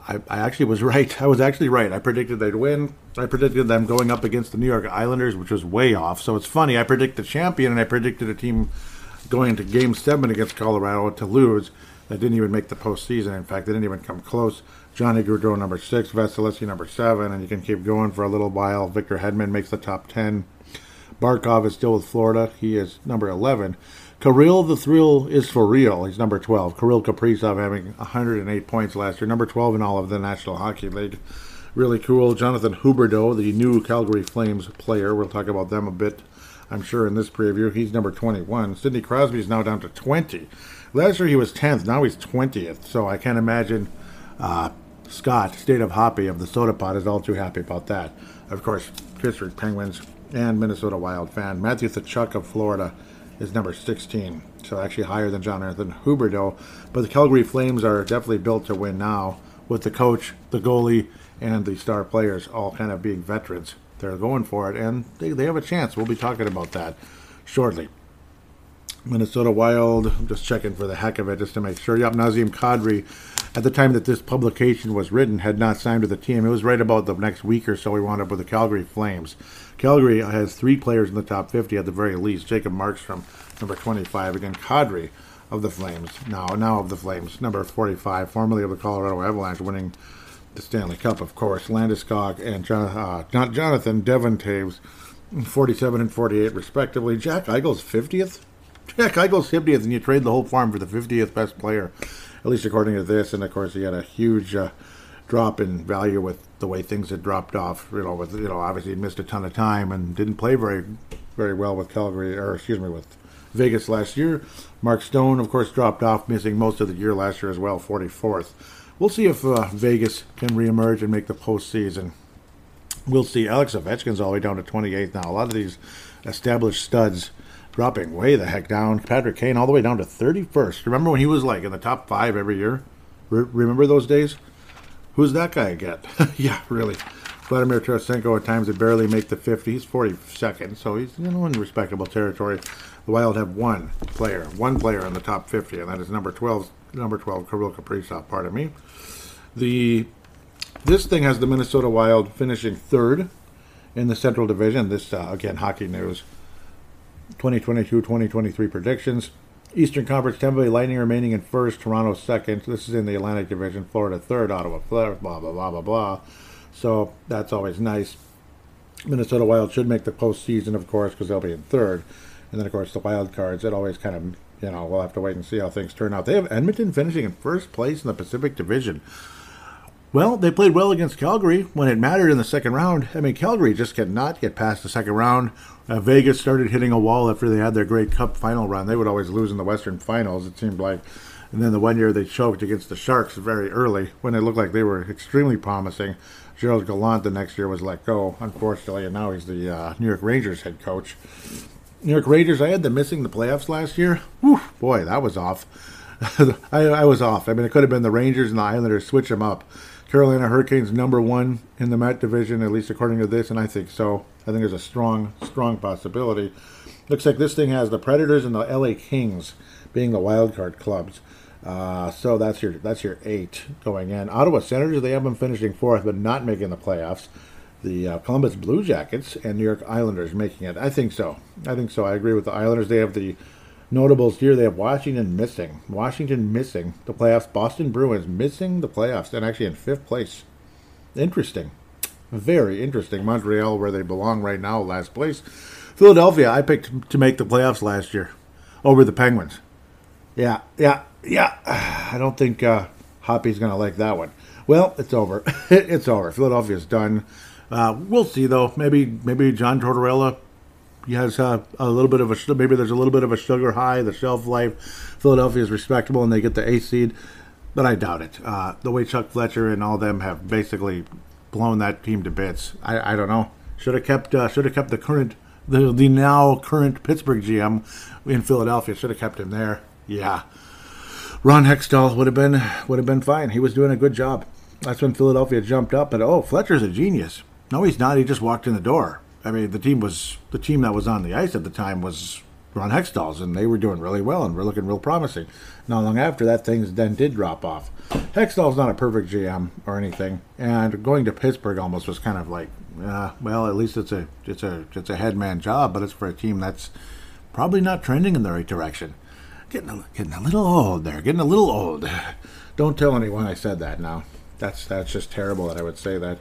I actually was right. I was actually right. I predicted they'd win. I predicted them going up against the New York Islanders, which was way off. So it's funny. I predicted the champion, and I predicted a team going to Game 7 against Colorado to lose. That didn't even make the postseason. In fact, they didn't even come close. Johnny Gaudreau, number 6. Vasilevsky, number 7. And you can keep going for a little while. Victor Hedman makes the top 10. Barkov is still with Florida. He is number 11. Kirill the Thrill is for real. He's number 12. Kirill Kaprizov having 108 points last year. Number 12 in all of the National Hockey League. Really cool. Jonathan Huberdeau, the new Calgary Flames player. We'll talk about them a bit, I'm sure, in this preview. He's number 21. Sidney Crosby is now down to 20. Last year he was 10th. Now he's 20th. So I can't imagine Scott, State of Hoppy of the Soda Pot, is all too happy about that. Of course, Pittsburgh Penguins and Minnesota Wild fan. Matthew Tkachuk of Florida is number 16. So actually higher than Jonathan Huberdeau. But the Calgary Flames are definitely built to win now with the coach, the goalie, and the star players all kind of being veterans. They're going for it, and they have a chance. We'll be talking about that shortly. Minnesota Wild, I'm just checking for the heck of it, just to make sure. Yep, Nazem Kadri, at the time that this publication was written, had not signed with the team. It was right about the next week or so we wound up with the Calgary Flames. Calgary has 3 players in the top 50 at the very least. Jacob Markstrom, number 25. Again, Kadri of the Flames, now of the Flames, number 45, formerly of the Colorado Avalanche, winning the Stanley Cup, of course. Landeskog and Jonathan Devon Taves, 47 and 48, respectively. Jack Eichel's 50th? Jack Eichel's 50th, and you trade the whole farm for the 50th best player, at least according to this. And, of course, he had a huge drop in value with the way things had dropped off. Obviously he missed a ton of time and didn't play very, very well with with Vegas last year. Mark Stone, of course, dropped off, missing most of the year last year as well, 44th. We'll see if Vegas can reemerge and make the postseason. We'll see. Alex Ovechkin's all the way down to 28th now. A lot of these established studs dropping way the heck down. Patrick Kane all the way down to 31st. Remember when he was like in the top 5 every year? Remember those days? Who's that guy again? Yeah, really. Vladimir Tarasenko at times would barely make the 50. He's 42nd, so he's in respectable territory. The Wild have one player in the top 50, and that is number 12, Kirill Kaprizov, pardon me. This thing has the Minnesota Wild finishing 3rd in the Central Division. This, again, hockey news. 2022-2023 predictions. Eastern Conference, Tampa Bay Lightning remaining in 1st, Toronto 2nd. This is in the Atlantic Division. Florida 3rd, Ottawa 3rd, blah, blah, blah, blah, blah. So that's always nice. Minnesota Wild should make the postseason, of course, because they'll be in 3rd. And then, of course, the wild cards, it always kind of, we'll have to wait and see how things turn out. They have Edmonton finishing in 1st place in the Pacific Division. Well, they played well against Calgary when it mattered in the second round. I mean, Calgary just cannot get past the second round. Vegas started hitting a wall after they had their great Cup final run. They would always lose in the Western Finals, it seemed like. And then the one year they choked against the Sharks very early when it looked like they were extremely promising. Gerald Gallant the next year was let go, unfortunately, and now he's the New York Rangers head coach. New York Rangers, I had them missing the playoffs last year. Whew, boy, that was off. I was off. I mean, it could have been the Rangers and the Islanders switch them up. Carolina Hurricanes number 1 in the Met division, at least according to this, and I think so. I think there's a strong possibility. Looks like this thing has the Predators and the LA Kings being the wild card clubs. So that's your 8 going in. Ottawa Senators, they have them finishing 4th, but not making the playoffs. The Columbus Blue Jackets and New York Islanders making it. I think so. I agree with the Islanders. They have the notables here. They have Washington missing the playoffs. Boston Bruins missing the playoffs and actually in 5th place. Interesting. Very interesting. Montreal, where they belong right now, last place. Philadelphia, I picked to make the playoffs last year over the Penguins. Yeah. I don't think Hoppy's going to like that one. Well, it's over. It's over. Philadelphia's done. We'll see, though. Maybe John Tortorella has a little bit of maybe there's a little bit of a sugar high, the shelf life. Philadelphia is respectable, and they get the 8th seed, but I doubt it. The way Chuck Fletcher and all them have basically blown that team to bits. I don't know. Should have kept the now current Pittsburgh GM in Philadelphia. Should have kept him there. Yeah. Ron Hextall would have been fine. He was doing a good job. That's when Philadelphia jumped up and Fletcher's a genius. No, he's not. He just walked in the door. I mean, the team that was on the ice at the time was Ron Hextall's, and they were doing really well and were looking real promising. Not long after that, things then did drop off. Hextall's not a perfect GM or anything, and going to Pittsburgh almost was kind of like, well, at least it's a head man job, but it's for a team that's probably not trending in the right direction. Getting a little old there. Getting a little old. Don't tell anyone I said that now. That's just terrible that I would say that.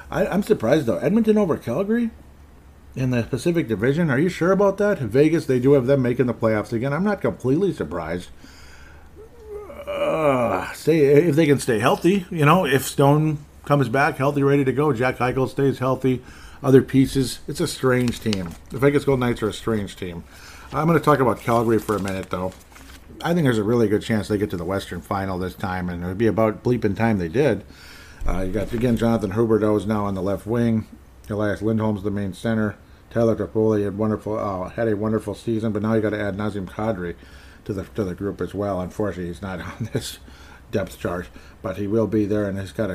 I'm surprised, though. Edmonton over Calgary in the Pacific Division. Are you sure about that? Vegas, they do have them making the playoffs again. I'm not completely surprised. If they can stay healthy, if Stone comes back healthy, ready to go, Jack Eichel stays healthy, other pieces. It's a strange team. The Vegas Golden Knights are a strange team. I'm going to talk about Calgary for a minute, though. I think there's a really good chance they get to the Western Final this time, and it would be about bleeping time they did. You got, again, Jonathan Huberdeau is now on the left wing. Elias Lindholm's the main center. Tyler Toffoli had a wonderful season, but now you got to add Nazem Kadri to the group as well. Unfortunately, he's not on this depth chart, but he will be there, and he's got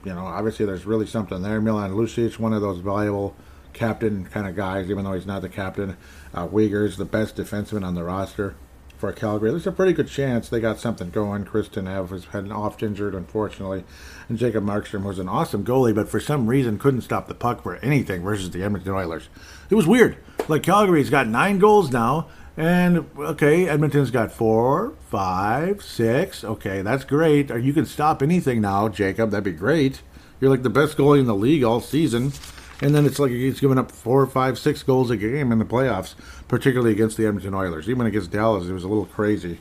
obviously there's really something there. Milan Lucic, one of those valuable captain kind of guys, even though he's not the captain. Uyghur's the best defenseman on the roster for Calgary. There's a pretty good chance they got something going. Chris Tanev was had an oft-injured, unfortunately, and Jacob Markstrom was an awesome goalie, but for some reason couldn't stop the puck for anything versus the Edmonton Oilers. It was weird. Like, Calgary's got 9 goals now, and, okay, Edmonton's got 4, 5, 6. Okay, that's great. You can stop anything now, Jacob. That'd be great. You're like the best goalie in the league all season. And then it's like he's giving up 4, 5, 6 goals a game in the playoffs, particularly against the Edmonton Oilers. Even against Dallas, it was a little crazy.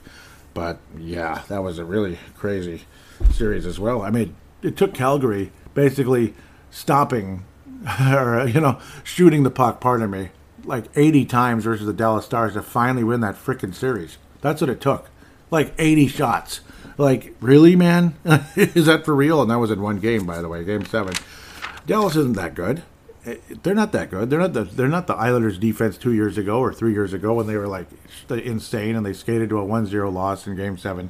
But, yeah, that was a really crazy series as well. I mean, it took Calgary basically stopping, or, shooting the puck, pardon me, like 80 times versus the Dallas Stars to finally win that frickin' series. That's what it took. Like 80 shots. Like, really, man? Is that for real? And that was in one game, by the way, Game 7. Dallas isn't that good. They're not that good. They're not the Islanders' defense 2 years ago or 3 years ago when they were like insane and they skated to a 1-0 loss in Game 7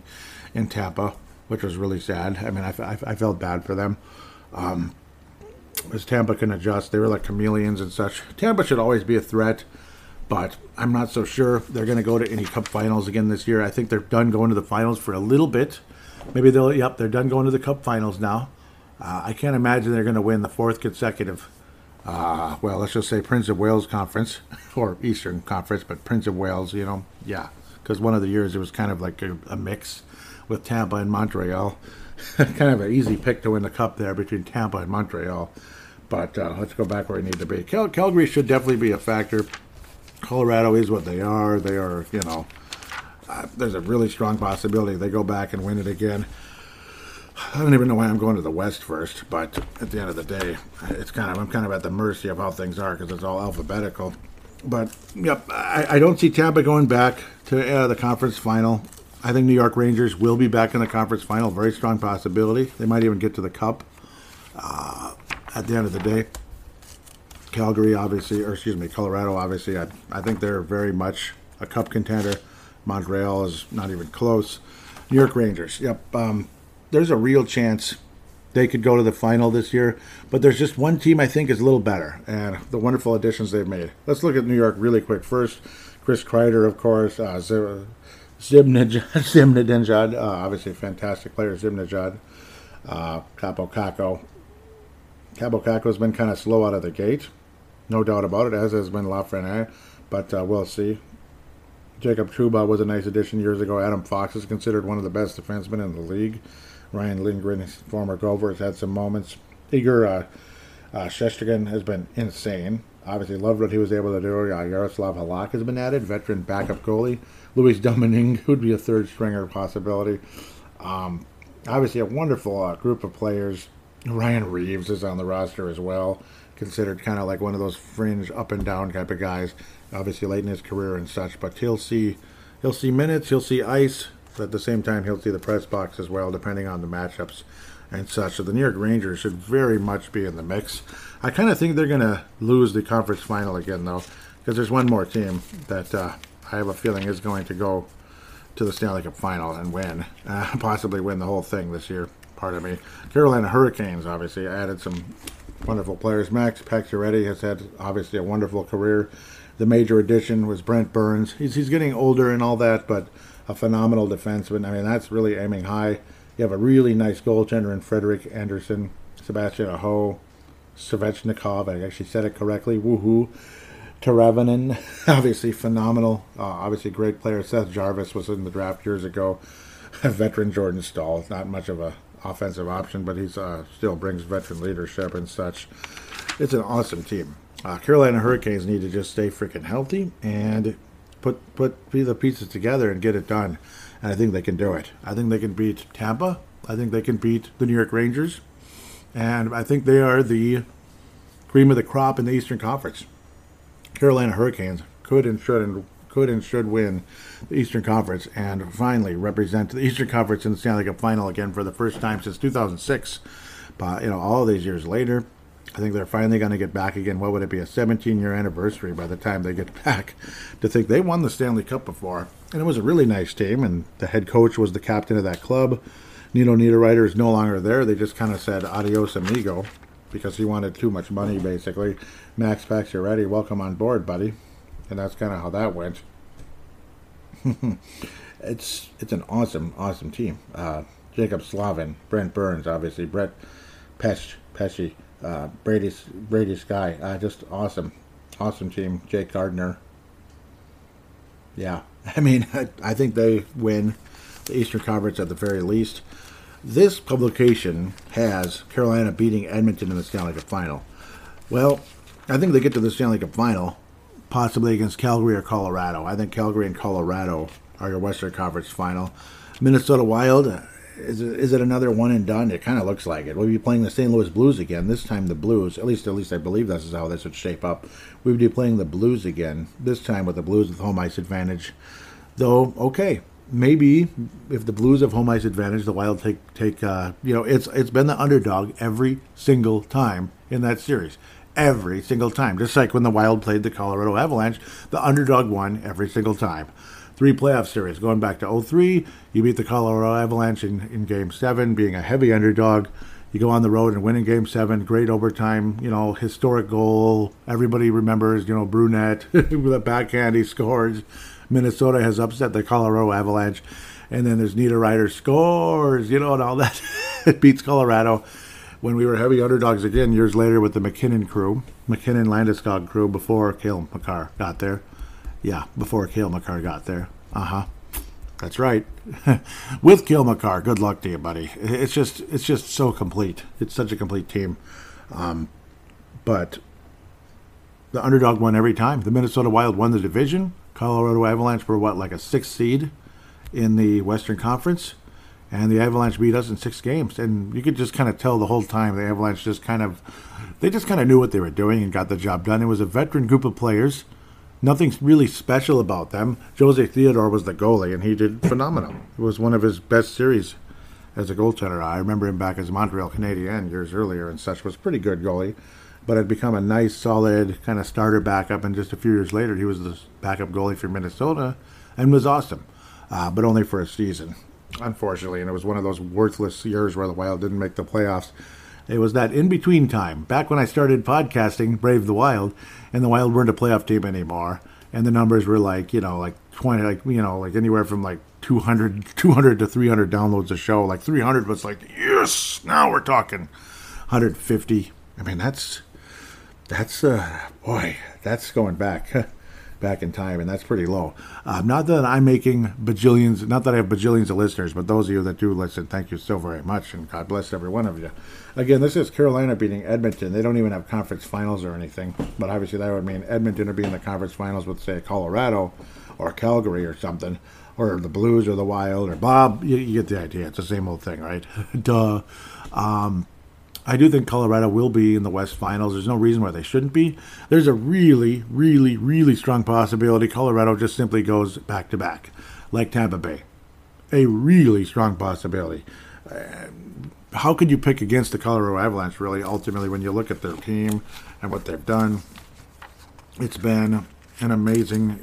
in Tampa, which was really sad. I mean, I felt bad for them. As Tampa can adjust, they were like chameleons and such. Tampa should always be a threat, but I'm not so sure they're going to go to any Cup Finals again this year. I think they're done going to the finals for a little bit. Maybe they're done going to the Cup Finals now. I can't imagine they're going to win the 4th consecutive. Let's just say Prince of Wales Conference, or Eastern Conference, but Prince of Wales, yeah. Because one of the years it was kind of like a mix with Tampa and Montreal. Kind of an easy pick to win the Cup there between Tampa and Montreal. But let's go back where we need to be. Calgary should definitely be a factor. Colorado is what they are. They are, there's a really strong possibility they go back and win it again. I don't even know why I'm going to the West first, but at the end of the day, I'm kind of at the mercy of how things are because it's all alphabetical. But, yep, I don't see Tampa going back to the conference final. I think New York Rangers will be back in the conference final. Very strong possibility. They might even get to the Cup at the end of the day. Colorado, obviously, I think they're very much a Cup contender. Montreal is not even close. New York Rangers, yep. There's a real chance they could go to the final this year, but there's just one team I think is a little better, and the wonderful additions they've made. Let's look at New York really quick. First, Chris Kreider, of course, Zibanejad, obviously a fantastic player, Zibanejad, Capo Caco. Cabo Caco's been kind of slow out of the gate, no doubt about it, as has been Lafreniere, but we'll see. Jacob Trouba was a nice addition years ago. Adam Fox is considered one of the best defensemen in the league. Ryan Lindgren, his former Gopher, has had some moments. Igor Shesterkin has been insane. Obviously, loved what he was able to do. Yaroslav Halak has been added, veteran backup goalie. Louis Domingue would be a third stringer possibility. Obviously, a wonderful group of players. Ryan Reeves is on the roster as well, considered kind of like one of those fringe up and down type of guys. Obviously, late in his career and such, but he'll see minutes, he'll see ice. But at the same time, he'll see the press box as well, depending on the matchups and such. So the New York Rangers should very much be in the mix. I kind of think they're going to lose the conference final again, though, because there's one more team that I have a feeling is going to go to the Stanley Cup final and win, possibly win the whole thing this year. Pardon me. Carolina Hurricanes, obviously, added some wonderful players. Max Pacioretty has had, obviously, a wonderful career. The major addition was Brent Burns. He's getting older and all that, but a phenomenal defenseman. I mean, that's really aiming high. You have a really nice goaltender in Frederik Andersen, Sebastian Aho, Svechnikov. I actually said it correctly. Woohoo. Teravainen, obviously phenomenal. Obviously great player. Seth Jarvis was in the draft years ago. Veteran Jordan Stahl, not much of a offensive option, but he's still brings veteran leadership and such. It's an awesome team. Carolina Hurricanes need to just stay freaking healthy and put the pieces together and get it done. And I think they can do it. I think they can beat Tampa. I think they can beat the New York Rangers. And I think they are the cream of the crop in the Eastern Conference. Carolina Hurricanes could and should win the Eastern Conference and finally represent the Eastern Conference in the Stanley Cup Final again for the first time since 2006. But all these years later, I think they're finally going to get back again. What would it be, a 17-year anniversary by the time they get back? To think they won the Stanley Cup before, and it was a really nice team, and the head coach was the captain of that club. Nino Niederreiter is no longer there. They just kind of said adios amigo because he wanted too much money, basically. Max Pacioretty, welcome on board, buddy. And that's kind of how that went. It's an awesome team. Jacob Slavin, Brent Burns, obviously, Brett Pesci, Brady Sky, just awesome team. Jake Gardner. Yeah, I mean, I think they win the Eastern Conference at the very least. This publication has Carolina beating Edmonton in the Stanley Cup Final. Well, I think they get to the Stanley Cup Final, possibly against Calgary or Colorado. I think Calgary and Colorado are your Western Conference Final. Minnesota Wild, is it another one and done? It kind of looks like it. We'll be playing the St. Louis Blues again. This time the Blues, at least I believe this is how this would shape up. We would be playing the Blues again, this time with the Blues with home ice advantage. Though, okay, maybe if the Blues have home ice advantage, the Wild take it's been the underdog every single time in that series. Every single time. Just like when the Wild played the Colorado Avalanche, the underdog won every single time. 3 playoff series going back to 2003. You beat the Colorado Avalanche in Game 7, being a heavy underdog. You go on the road and win in Game 7. Great overtime, historic goal. Everybody remembers, Brunette with a backhand he scores. Minnesota has upset the Colorado Avalanche. And then there's Niederreiter scores, and all that. It beats Colorado. When we were heavy underdogs again years later with the McKinnon-Landeskog crew before Cale Makar got there. Yeah, before Cale Makar got there. That's right. With Cale Makar, good luck to you, buddy. It's just so complete. It's such a complete team. But the underdog won every time. The Minnesota Wild won the division. Colorado Avalanche were like a 6th seed in the Western Conference. And the Avalanche beat us in 6 games. And you could just kind of tell the whole time the Avalanche just kind of knew what they were doing and got the job done. It was a veteran group of players. Nothing really special about them. Jose Theodore was the goalie, and he did phenomenal. It was one of his best series as a goaltender. I remember him back as Montreal Canadiens years earlier and such. Was a pretty good goalie, but had become a nice, solid kind of starter backup. And just a few years later, he was the backup goalie for Minnesota and was awesome, but only for a season, unfortunately. And it was one of those worthless years where the Wild didn't make the playoffs. It was that in-between time, back when I started podcasting, Brave the Wild, and the Wild weren't a playoff team anymore, and the numbers were like 20, like anywhere from like 200 to 300 downloads a show. Like 300 was like, yes, now we're talking 150. I mean, that's going back in time, and that's pretty low. Not that I'm making bajillions, not that I have bajillions of listeners, but those of you that do listen, thank you so very much, and God bless every one of you. Again, this is Carolina beating Edmonton. They don't even have conference finals or anything, but obviously that would mean Edmonton would be in the conference finals with, say, Colorado or Calgary or something, or the Blues or the Wild or Bob. You get the idea. It's the same old thing, right? Duh. I do think Colorado will be in the West Finals. There's no reason why they shouldn't be. There's a really, really, really strong possibility Colorado just simply goes back-to-back, like Tampa Bay. A really strong possibility. How could you pick against the Colorado Avalanche, really, ultimately, when you look at their team and what they've done? It's been an amazing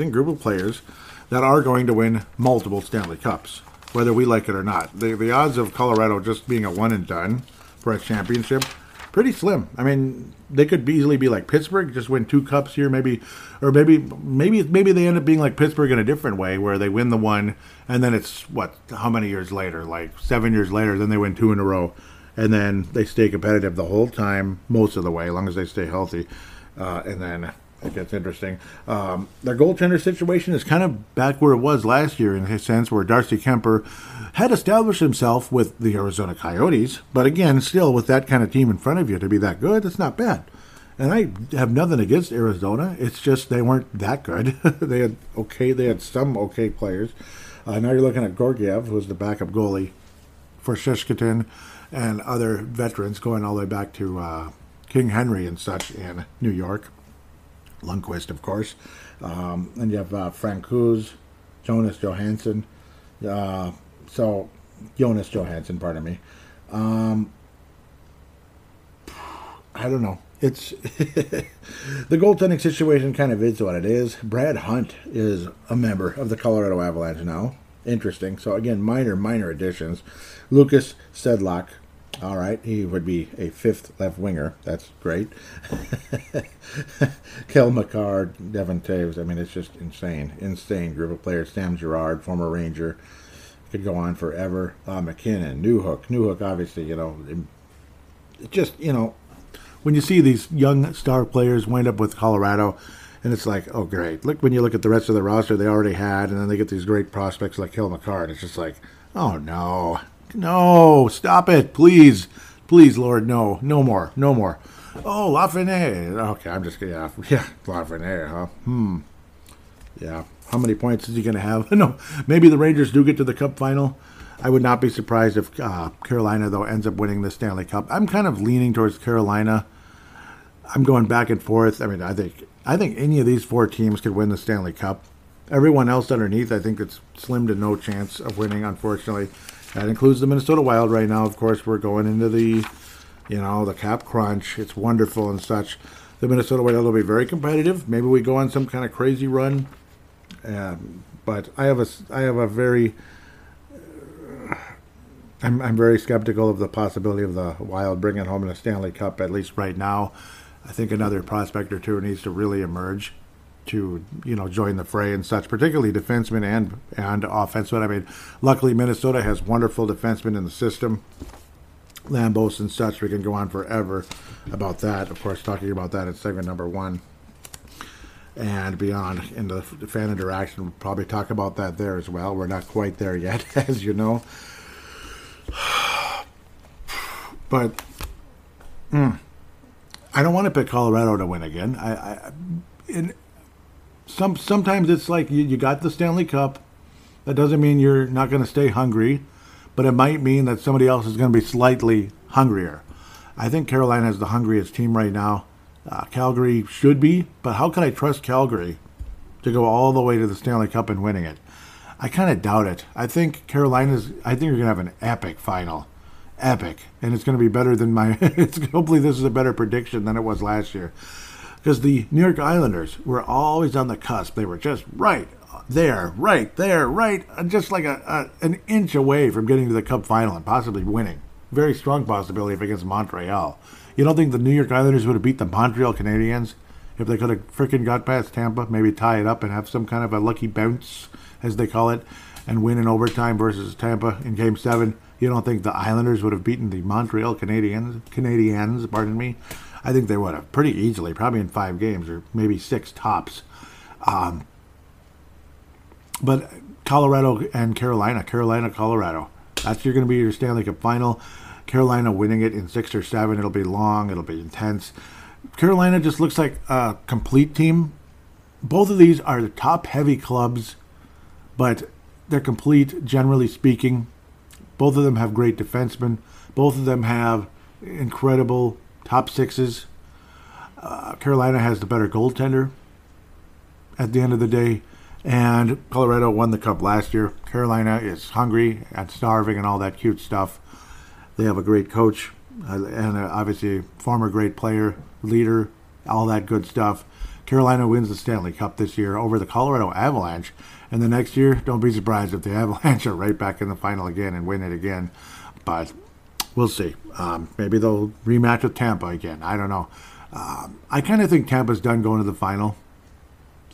group of players that are going to win multiple Stanley Cups, whether we like it or not. The odds of Colorado just being a one and done for a championship, pretty slim. I mean, they could easily be like Pittsburgh, just win 2 cups here, maybe they end up being like Pittsburgh in a different way, where they win the one, and then it's how many years later, like 7 years later, then they win 2 in a row, and then they stay competitive the whole time, most of the way, as long as they stay healthy, and then it gets interesting. Their goaltender situation is kind of back where it was last year in a sense, where Darcy Kemper had established himself with the Arizona Coyotes. But again, still with that kind of team in front of you to be that good, it's not bad. And I have nothing against Arizona. It's just they weren't that good. They had some okay players. Now you're looking at Georgiev, who's the backup goalie for Saskatoon, and other veterans going all the way back to King Henry and such in New York. Lundqvist, of course. And you have Frank Kuz, Jonas Johansson. Jonas Johansson, pardon me. I don't know. It's the goaltending situation kind of is what it is. Brad Hunt is a member of the Colorado Avalanche now. Interesting. So again, minor additions. Lucas Sedlak. All right, he would be a fifth left winger. That's great. Kel McCarr, Devin Taves. I mean, it's just insane group of players. Sam Girard, former Ranger, could go on forever. McKinnon, Newhook. Obviously, when you see these young star players wind up with Colorado, and it's like, oh great. Look, when you look at the rest of the roster they already had, and then they get these great prospects like Kel McCarr, and it's just like, oh no. No, stop it, please, Lord, no more. Oh, Lafreniere. Okay, I'm just yeah, Lafreniere, huh? Yeah. How many points is he going to have? No, maybe the Rangers do get to the Cup final. I would not be surprised if Carolina though ends up winning the Stanley Cup. I'm kind of leaning towards Carolina. I'm going back and forth. I mean, I think any of these four teams could win the Stanley Cup. Everyone else underneath, I think it's slim to no chance of winning, unfortunately. That includes the Minnesota Wild right now. Of course, we're going into the cap crunch. It's wonderful and such. The Minnesota Wild will be very competitive. Maybe we go on some kind of crazy run. But I'm very skeptical of the possibility of the Wild bringing home the Stanley Cup, at least right now. I think another prospect or two needs to really emerge to join the fray and such, particularly defensemen and offensemen. I mean, luckily Minnesota has wonderful defensemen in the system, Lambos and such. We can go on forever about that. Of course, talking about that in segment number 1 and beyond into the fan interaction. We'll probably talk about that there as well. We're not quite there yet, as you know. But I don't want to pick Colorado to win again. Sometimes it's like you got the Stanley Cup. That doesn't mean you're not going to stay hungry, but it might mean that somebody else is going to be slightly hungrier. I think Carolina is the hungriest team right now. Calgary should be, but how can I trust Calgary to go all the way to the Stanley Cup and winning it? I kind of doubt it. I think you're going to have an epic final. Epic. And it's going to be better than hopefully this is a better prediction than it was last year. Because the New York Islanders were always on the cusp. They were just right there, just like an inch away from getting to the Cup final and possibly winning. Very strong possibility if against Montreal. You don't think the New York Islanders would have beat the Montreal Canadiens if they could have freaking got past Tampa, maybe tie it up and have some kind of a lucky bounce, as they call it, and win in overtime versus Tampa in Game 7? You don't think the Islanders would have beaten the Montreal Canadiens, pardon me? I think they would have pretty easily, probably in 5 games or maybe 6 tops. But Colorado and Carolina, Colorado. That's going to be your Stanley Cup final. Carolina winning it in 6 or 7. It'll be long. It'll be intense. Carolina just looks like a complete team. Both of these are the top-heavy clubs, but they're complete, generally speaking. Both of them have great defensemen. Both of them have incredible top sixes. Carolina has the better goaltender at the end of the day. And Colorado won the Cup last year. Carolina is hungry and starving and all that cute stuff. They have a great coach and obviously a former great player, leader, all that good stuff. Carolina wins the Stanley Cup this year over the Colorado Avalanche. And the next year, don't be surprised if the Avalanche are right back in the final again and win it again. But we'll see. Maybe they'll rematch with Tampa again. I don't know. I kind of think Tampa's done going to the final.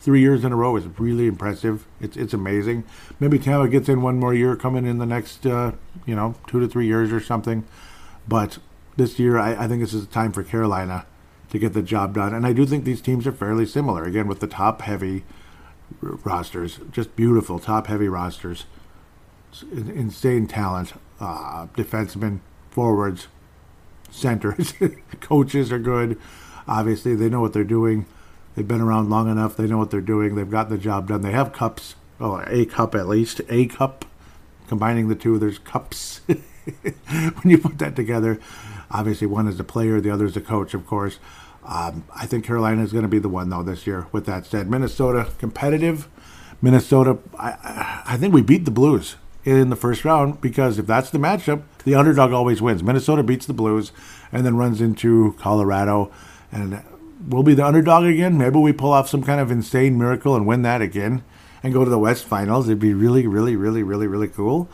3 years in a row is really impressive. It's amazing. Maybe Tampa gets in one more year coming in the next, 2 to 3 years or something. But this year, I think this is the time for Carolina to get the job done. And I do think these teams are fairly similar. Again, with the top-heavy rosters, just beautiful top-heavy rosters, insane talent, defensemen, forwards, centers, coaches are good. Obviously, they know what they're doing. They've been around long enough. They know what they're doing. They've got the job done. They have cups. Oh, a cup at least. A cup. Combining the two, there's cups. When you put that together, obviously one is the player, the other is the coach, of course. I think Carolina is going to be the one, though, this year. With that said, Minnesota, competitive. Minnesota, I think we beat the Blues in the first round, because if that's the matchup, the underdog always wins. Minnesota beats the Blues and then runs into Colorado, and we'll be the underdog again. Maybe we pull off some kind of insane miracle and win that again and go to the West Finals. It'd be really, really, really, really, really cool.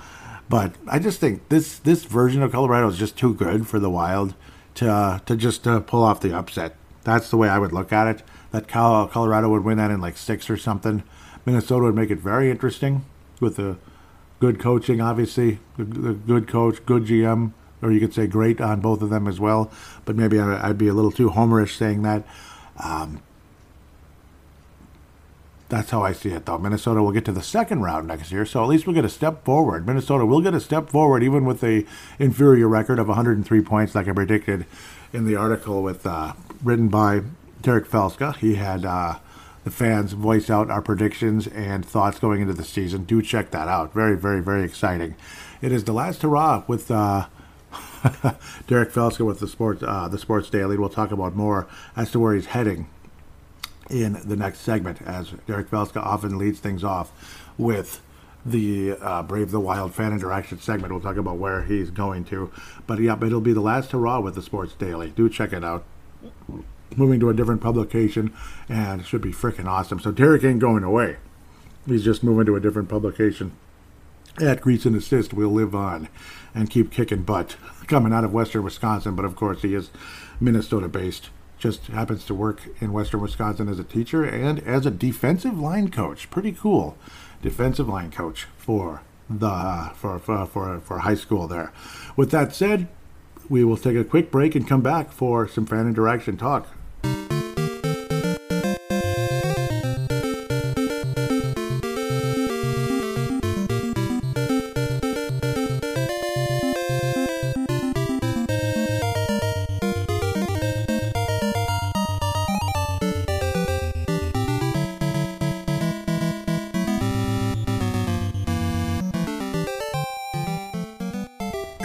But I just think this version of Colorado is just too good for the Wild to just pull off the upset. That's the way I would look at it. That Colorado would win that in like 6 or something. Minnesota would make it very interesting with the good coaching, obviously. The good coach, good GM, or you could say great on both of them as well. But maybe I'd be a little too homerish saying that. That's how I see it, though. Minnesota will get to the second round next year, so at least we'll get a step forward. Minnesota will get a step forward, even with a inferior record of 103 points, like I predicted in the article written by Derek Felska. He had the fans voice out our predictions and thoughts going into the season. Do check that out. Very, very, very exciting. It is the last hurrah with Derek Felska with the Sports Daily. We'll talk about more as to where he's heading in the next segment, as Derek Felska often leads things off with the Brave the Wild fan interaction segment. We'll talk about where he's going to. But yeah, it'll be the last hurrah with the Sports Daily. Do check it out. Moving to a different publication, and it should be freaking awesome. So Derek ain't going away. He's just moving to a different publication. At Grease and Assist, we'll live on and keep kicking butt. Coming out of Western Wisconsin, but of course he is Minnesota-based. Just happens to work in Western Wisconsin as a teacher and as a defensive line coach. Pretty cool, defensive line coach for the for high school there. With that said, we will take a quick break and come back for some fan interaction talk.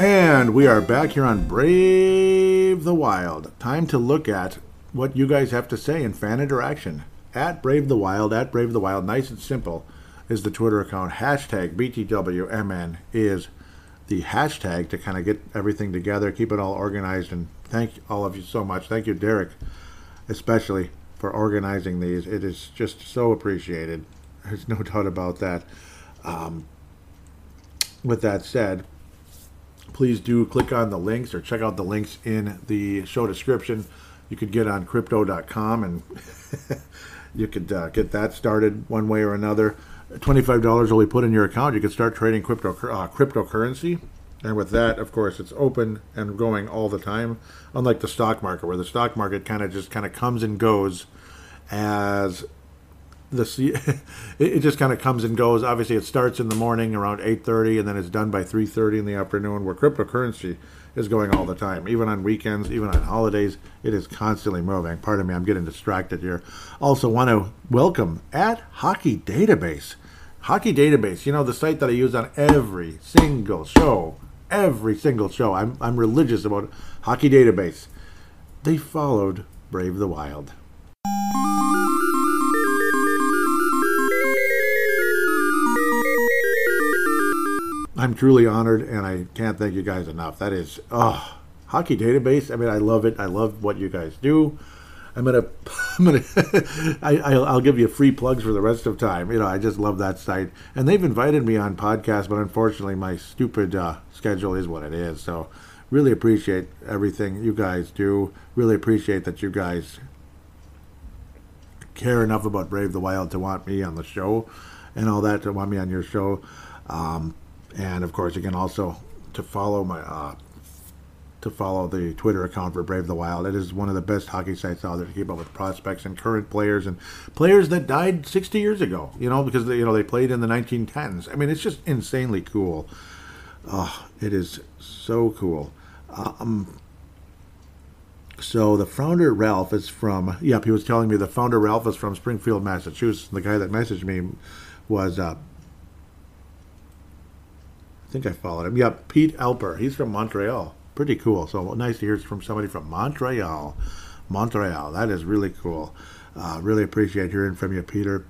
And we are back here on Brave the Wild. Time to look at what you guys have to say in fan interaction. At Brave the Wild, nice and simple, is the Twitter account. Hashtag BTWMN is the hashtag to kind of get everything together, keep it all organized. And thank all of you so much. Thank you, Derek, especially for organizing these. It is just so appreciated. There's no doubt about that. With that said, please do click on the links or check out the links in the show description. You could get on crypto.com and you could get that started one way or another. $25 will be put in your account. You can start trading cryptocurrency. And with that, of course, it's open and going all the time. Unlike the stock market, where the stock market kind of comes and goes as it just kind of comes and goes. Obviously, it starts in the morning around 8:30, and then it's done by 3:30 in the afternoon, where cryptocurrency is going all the time. Even on weekends, even on holidays, it is constantly moving. Pardon me, I'm getting distracted here. Also want to welcome at Hockey Database. Hockey Database, you know, the site that I use on every single show. I'm religious about Hockey Database. They followed Brave the Wild. I'm truly honored, and I can't thank you guys enough. That is, Hockey Database. I mean, I love it. I love what you guys do. I'll give you free plugs for the rest of time. You know, I just love that site. And they've invited me on podcasts, but unfortunately my stupid schedule is what it is. So really appreciate everything you guys do. Really appreciate that you guys care enough about Brave the Wild to want me on the show and all that, to want me on your show. And of course, you can also to follow my to follow the Twitter account for Brave the Wild. It is one of the best hockey sites out there to keep up with prospects and current players and players that died 60 years ago, because they played in the 1910s. I mean, it's just insanely cool. Oh, it is so cool. So the founder, Ralph, is from, he was telling me the founder, Ralph, is from Springfield, Massachusetts. The guy that messaged me was, I think I followed him. Yeah, Pete Alper. He's from Montreal. Pretty cool. So nice to hear from somebody from Montreal. Montreal. That is really cool. Really appreciate hearing from you, Peter.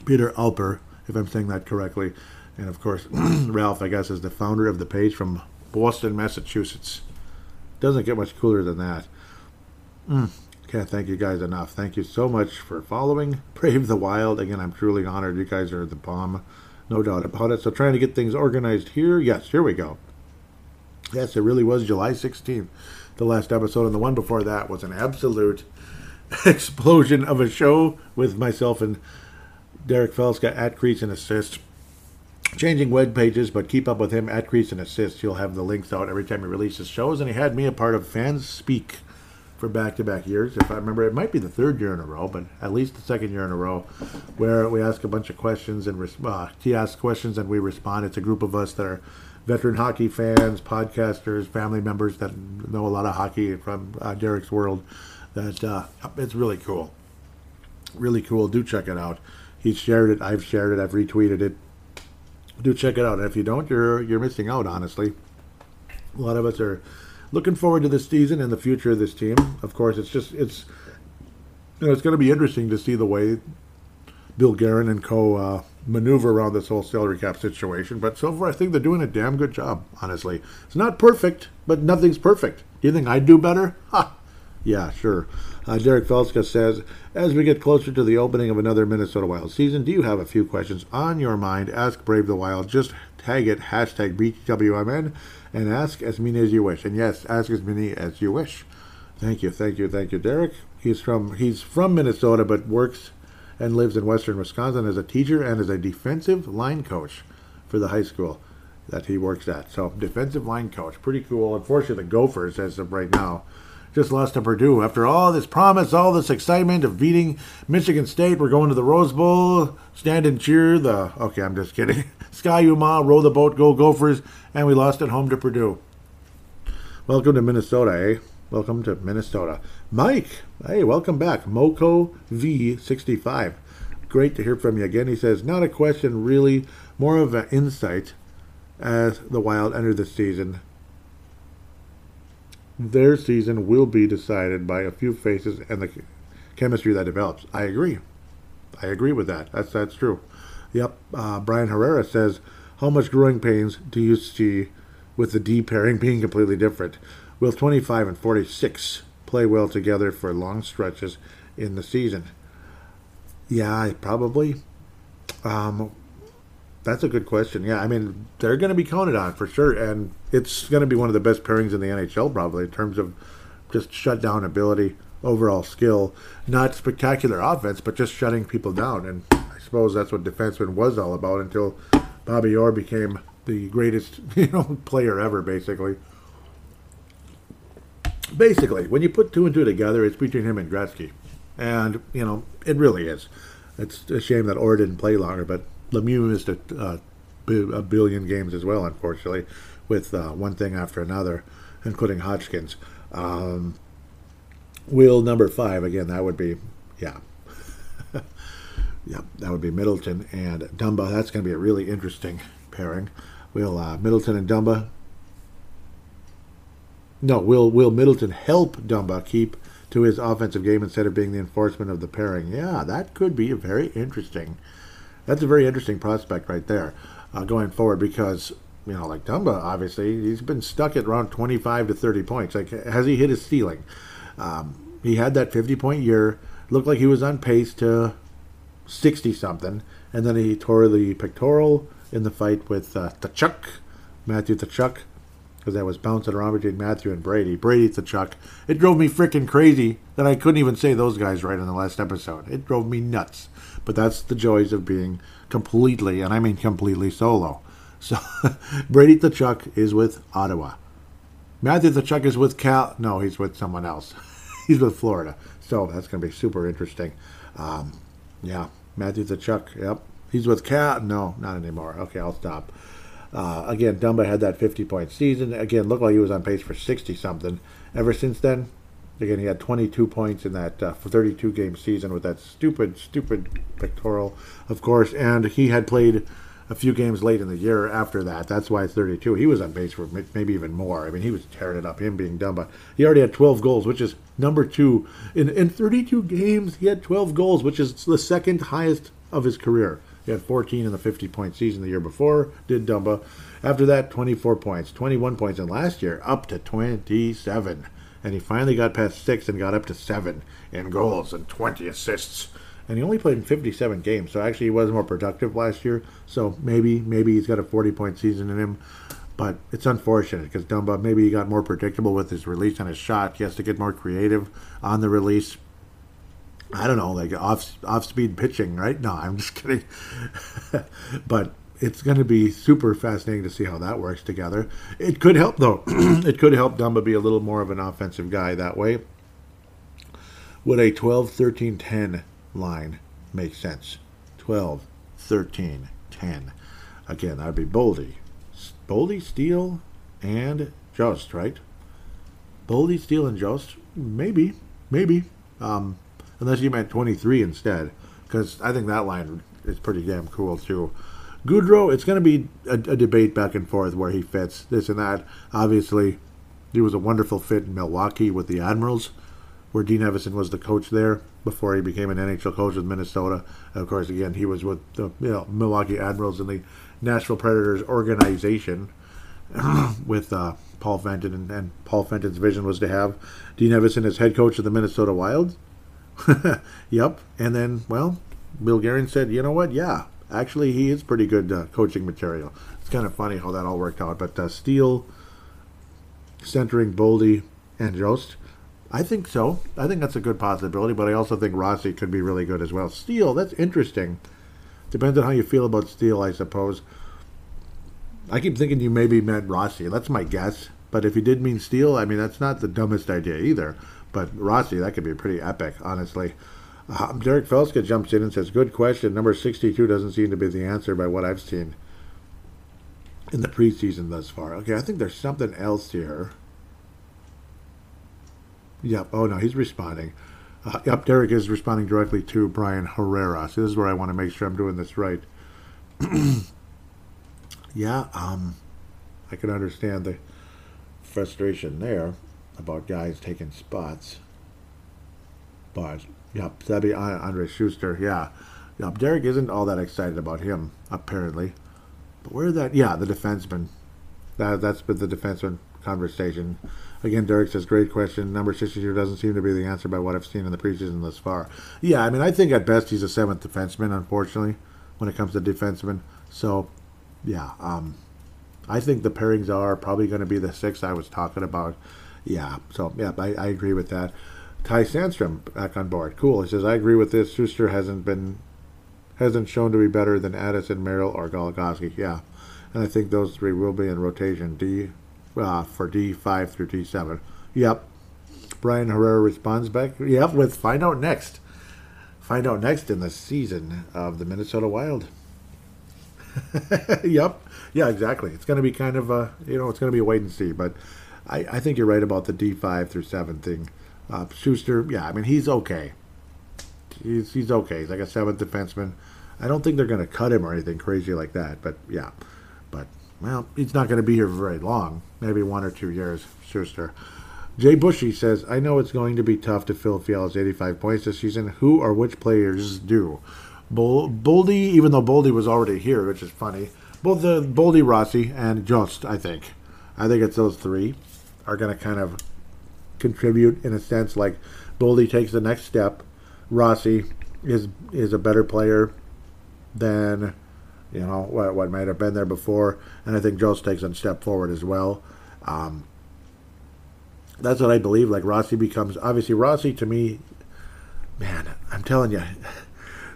Peter Alper, if I'm saying that correctly. And of course, Ralph, I guess, is the founder of the page from Boston, Massachusetts. Doesn't get much cooler than that. Can't thank you guys enough. Thank you so much for following Brave the Wild. Again, I'm truly honored. You guys are the bomb. No doubt about it. So trying to get things organized here. Yes, here we go. Yes, it really was July 16th, the last episode. And the one before that was an absolute explosion of a show with myself and Derek Felska at Crease and Assist. Changing web pages, but keep up with him at Crease and Assist. He'll have the links out every time he releases shows. And he had me a part of Fans Speak for back-to-back years. If I remember, it might be the third year in a row, but at least the second year in a row, where we ask a bunch of questions and he asks questions and we respond. It's a group of us that are veteran hockey fans, podcasters, family members that know a lot of hockey from Derek's world. That it's really cool. Really cool. Do check it out. He's shared it. I've shared it. I've retweeted it. Do check it out. And if you don't, you're missing out, honestly. A lot of us are looking forward to this season and the future of this team. Of course, it's going to be interesting to see the way Bill Guerin and co maneuver around this whole salary cap situation. But so far, I think they're doing a damn good job, honestly. It's not perfect, but nothing's perfect. Do you think I'd do better? Ha! Yeah, sure. Derek Felska says, as we get closer to the opening of another Minnesota Wild season, do you have a few questions on your mind? Ask Brave the Wild. Just tag it, hashtag BWMN, and ask as many as you wish. And yes, ask as many as you wish. Thank you, Derek. He's from Minnesota, but works and lives in western Wisconsin as a teacher and as a defensive line coach for the high school that he works at. So, defensive line coach. Pretty cool. Unfortunately, the Gophers, as of right now, just lost to Purdue. After all this promise, all this excitement of beating Michigan State, we're going to the Rose Bowl, stand and cheer. Okay, I'm just kidding. Sky Uma, row the boat, go Gophers, and we lost at home to Purdue. Welcome to Minnesota, eh? Welcome to Minnesota. Mike, hey, welcome back. Moco V65. Great to hear from you again. He says, not a question, really, more of an insight as the Wild enter the season. Their season will be decided by a few faces and the chemistry that develops. I agree with that. That's true. Yep. Brian Herrera says, how much growing pains do you see with the D pairing being completely different? Will 25 and 46 play well together for long stretches in the season? Yeah, probably. That's a good question. Yeah, I mean, they're going to be counted on for sure, and it's going to be one of the best pairings in the NHL probably in terms of just shutdown ability, overall skill, not spectacular offense, but just shutting people down. And I suppose that's what defenseman was all about until Bobby Orr became the greatest, player ever, basically. Basically, when you put two and two together, it's between him and Gretzky. And, it really is. It's a shame that Orr didn't play longer, but Lemieux missed a billion games as well, unfortunately, with one thing after another, including Hodgkins. Wheel number 5, again, that would be, yeah, that would be Middleton and Dumba. That's going to be a really interesting pairing. Will Middleton and Dumba... No, will Middleton help Dumba keep to his offensive game instead of being the enforcement of the pairing? Yeah, that could be very interesting. That's a very interesting prospect right there going forward because, like Dumba, obviously, he's been stuck at around 25 to 30 points. Like, has he hit his ceiling? He had that 50-point year. Looked like he was on pace to 60-something. And then he tore the pectoral in the fight with Matthew Tkachuk, because that was bouncing around between Matthew and Brady. Brady Tkachuk. It drove me freaking crazy that I couldn't even say those guys right in the last episode. It drove me nuts. But that's the joys of being completely, and I mean completely, solo. So Brady Tkachuk is with Ottawa. Matthew Tkachuk is with Cal. No, he's with someone else. He's with Florida. So that's going to be super interesting. Yeah, Matthew Tkachuk. Yep. He's with Cal. No, not anymore. Okay, I'll stop. Again, Dumba had that 50-point season. Again, looked like he was on pace for 60-something. Ever since then, again, he had 22 points in that 32-game season with that stupid pectoral, of course. And he had played a few games late in the year after that. That's why it's 32. He was on pace for maybe even more. I mean, he was tearing it up, him being Dumba. He already had 12 goals, which is number 2. In 32 games, he had 12 goals, which is the second highest of his career. He had 14 in the 50-point season the year before, did Dumba. After that, 24 points, 21 points, and last year, up to 27. And he finally got past 6 and got up to 7 in goals and 20 assists. And he only played in 57 games, so actually he was more productive last year. So maybe he's got a 40-point season in him. But it's unfortunate because Dumba, maybe he got more predictable with his release and his shot. He has to get more creative on the release. I don't know, like off-speed pitching, right? No, I'm just kidding. But it's going to be super fascinating to see how that works together. It could help, though. It could help Dumba be a little more of an offensive guy that way. Would a 12-13-10 line make sense? 12, 13, 10. Again, that would be Boldy, Steele, and Jost, right? Boldy, Steele, and Jost? Maybe. Unless you meant 23 instead, because I think that line is pretty damn cool too. Goudreau, it's going to be a debate back and forth where he fits, this and that. Obviously, he was a wonderful fit in Milwaukee with the Admirals, where Dean Evison was the coach there before he became an NHL coach with Minnesota. And of course, again, he was with the Milwaukee Admirals in the Nashville Predators organization with Paul Fenton, and Paul Fenton's vision was to have Dean Evison as head coach of the Minnesota Wild. Yep. And then, well, Bill Guerin said, you know what? Yeah, actually, he is pretty good coaching material. It's kind of funny how that all worked out. But Steele centering Boldy and Jost, I think so. I think that's a good possibility, but I also think Rossi could be really good as well. Steele, that's interesting. Depends on how you feel about Steele, I suppose. I keep thinking you maybe meant Rossi. That's my guess. But if you did mean Steele, I mean, that's not the dumbest idea either. But Rossi, that could be pretty epic, honestly. Derek Felska jumps in and says, good question. Number 62 doesn't seem to be the answer by what I've seen in the preseason thus far. Okay, I think there's something else here. Yep. Oh, no, he's responding. Yep, Derek is responding directly to Brian Herrera. So this is where I want to make sure I'm doing this right. Yeah, I can understand the frustration there about guys taking spots. But, yep, that'd be Andre Schuster, yeah. Yep, Derek isn't all that excited about him, apparently. But where that, yeah, the defenseman. That's been the defenseman conversation. Again, Derek says, great question. Number 62 doesn't seem to be the answer by what I've seen in the preseason thus far. Yeah, I mean, I think at best he's a 7th defenseman, unfortunately, when it comes to defensemen. So, yeah, I think the pairings are probably going to be the 6 I was talking about. Yeah, so, yeah, I agree with that. Ty Sandstrom back on board. Cool. He says, I agree with this. Schuster hasn't shown to be better than Addison, Merrill, or Goligoski. Yeah, and I think those 3 will be in rotation for D5 through D7. Yep. Brian Herrera responds back. Yep, with find out next. Find out next in the season of the Minnesota Wild. Yep. Yeah, exactly. It's going to be kind of it's going to be a wait and see. But I think you're right about the D5 through 7 thing. Schuster, yeah, I mean, he's okay. He's okay. He's like a 7th defenseman. I don't think they're going to cut him or anything crazy like that. But, yeah. But, well, he's not going to be here for very long. Maybe 1 or 2 years, Schuster. Jay Bushy says, I know it's going to be tough to fill Fiala's 85 points this season. Who or which players do? Boldy, even though Boldy was already here, which is funny. Both the Boldy, Rossi, and Jost, I think. I think it's those 3 are going to kind of contribute in a sense. Like Boldy takes the next step. Rossi is a better player than what might have been there before, and I think Jost takes a step forward as well. That's what I believe. Like Rossi becomes, obviously Rossi to me, man, I'm telling you,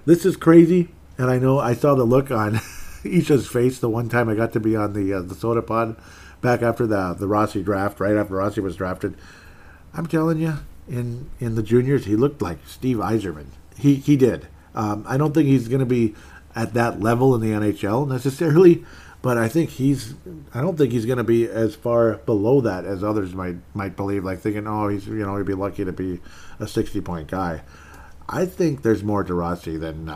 this is crazy. And I know I saw the look on Isha's face the one time I got to be on the soda pod back after the Rossi draft, right after Rossi was drafted. I'm telling you, in the juniors, he looked like Steve Yzerman. He did. I don't think he's going to be at that level in the NHL necessarily, but I don't think he's going to be as far below that as others might believe. Like thinking, oh, he'd be lucky to be a 60-point guy. I think there's more to Rossi than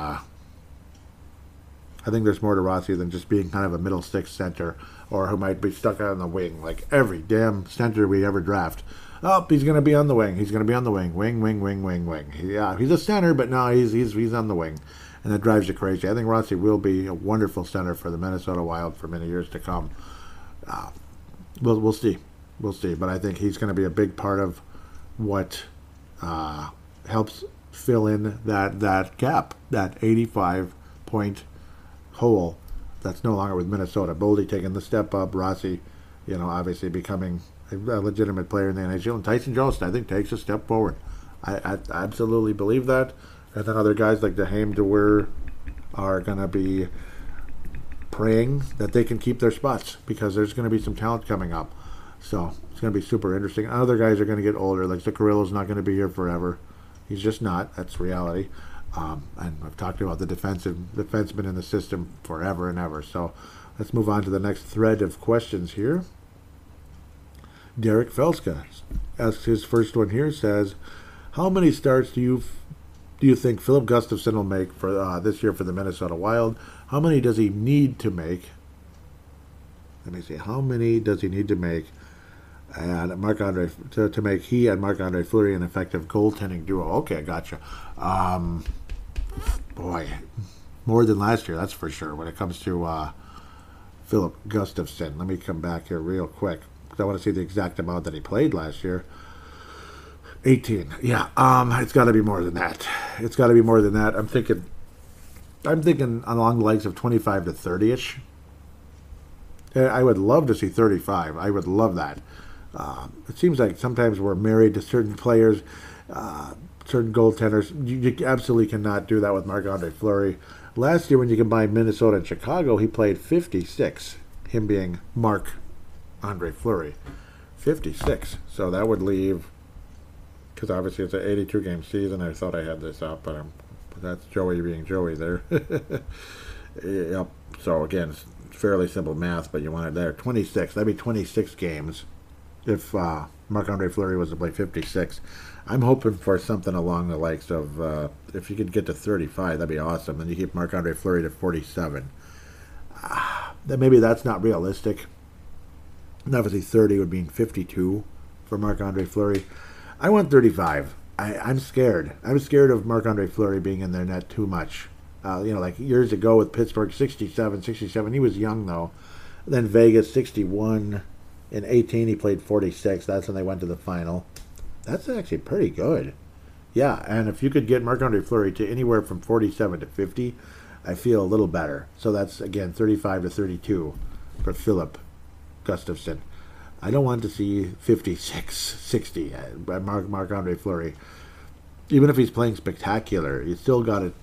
just being kind of a middle six center, or who might be stuck on the wing like every damn center we ever draft. Oh, he's going to be on the wing. He's going to be on the wing. Wing. Yeah, he's a center, but no, he's on the wing. And that drives you crazy. I think Rossi will be a wonderful center for the Minnesota Wild for many years to come. We'll see. We'll see. But I think he's going to be a big part of what helps fill in that gap, that 85-point hole that's no longer with Minnesota. Boldy taking the step up. Rossi, obviously becoming a legitimate player in the NHL. And Tyson Jost, I think, takes a step forward. I absolutely believe that. And then other guys like DeHame, DeWeer are going to be praying that they can keep their spots, because there's going to be some talent coming up. So it's going to be super interesting. Other guys are going to get older. Like Zuccarello's not going to be here forever. He's just not. That's reality. And I've talked about the defenseman in the system forever and ever. So let's move on to the next thread of questions here. Derek Felska asks his first one here. Says, how many starts do you think Philip Gustafsson will make for this year for the Minnesota Wild? How many does he need to make? Let me see. How many does he need to make? And Marc-Andre to make he and Marc-Andre Fleury an effective goaltending duo. Okay, gotcha. Boy, more than last year, that's for sure. When it comes to Philip Gustafsson, let me come back here real quick, because I want to see the exact amount that he played last year. 18. Yeah. It's got to be more than that. It's got to be more than that. I'm thinking along the lines of 25 to 30ish. I would love to see 35. I would love that. It seems like sometimes we're married to certain players, certain goaltenders. You absolutely cannot do that with Marc-Andre Fleury. Last year, when you combined Minnesota and Chicago, he played 56. Him being Marc-Andre Fleury. 56. So that would leave, because obviously it's an 82-game season. I thought I had this up, but that's Joey being Joey there. Yep. So again, it's fairly simple math, but you want it there. 26. That'd be 26 games if Marc-Andre Fleury was to play 56. I'm hoping for something along the likes of, if you could get to 35, that'd be awesome. Then you keep Marc-Andre Fleury to 47. Then maybe that's not realistic. And obviously 30 would mean 52 for Marc-Andre Fleury. I want 35. I'm scared. I'm scared of Marc-Andre Fleury being in their net too much. Like years ago with Pittsburgh, 67. He was young, though. Then Vegas, 61. In 18, he played 46. That's when they went to the final. That's actually pretty good. Yeah, and if you could get Marc-Andre Fleury to anywhere from 47 to 50, I feel a little better. So that's, again, 35 to 32 for Philip Gustafsson. I don't want to see 56, 60 by Marc-Andre Fleury. Even if he's playing spectacular, you still gotta,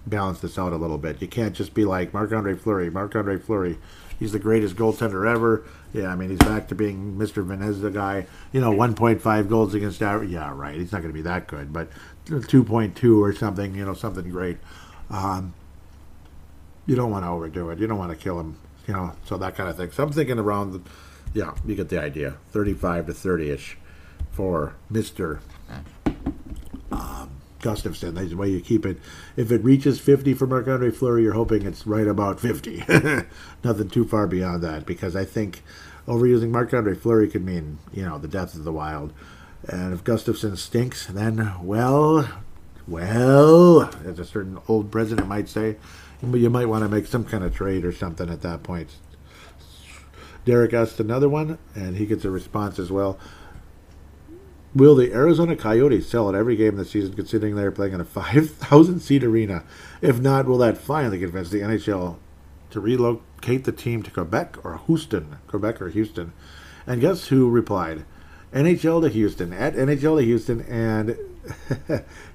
balance this out a little bit. You can't just be like Marc-Andre Fleury. He's the greatest goaltender ever. Yeah, I mean, he's back to being Mr. Venezia guy. 1.5 goals against average. Yeah, right. He's not going to be that good, but 2.2 or something, something great. You don't want to overdo it. You don't want to kill him, so that kind of thing. So I'm thinking around, you get the idea. 35 to 30-ish for Mr. Gustafsson. That's the way you keep it. If it reaches 50 for Marc-Andre Fleury, you're hoping it's right about 50. Nothing too far beyond that, because I think overusing Marc-Andre Fleury could mean, the death of the Wild. And if Gustafsson stinks, then, well, as a certain old president might say, you might want to make some kind of trade or something at that point. Derek asked another one, and he gets a response as well. Will the Arizona Coyotes sell at every game this season, considering they're playing in a 5,000-seat arena? If not, will that finally convince the NHL to relocate the team to Quebec or Houston? And guess who replied? NHL to Houston, at NHL to Houston, and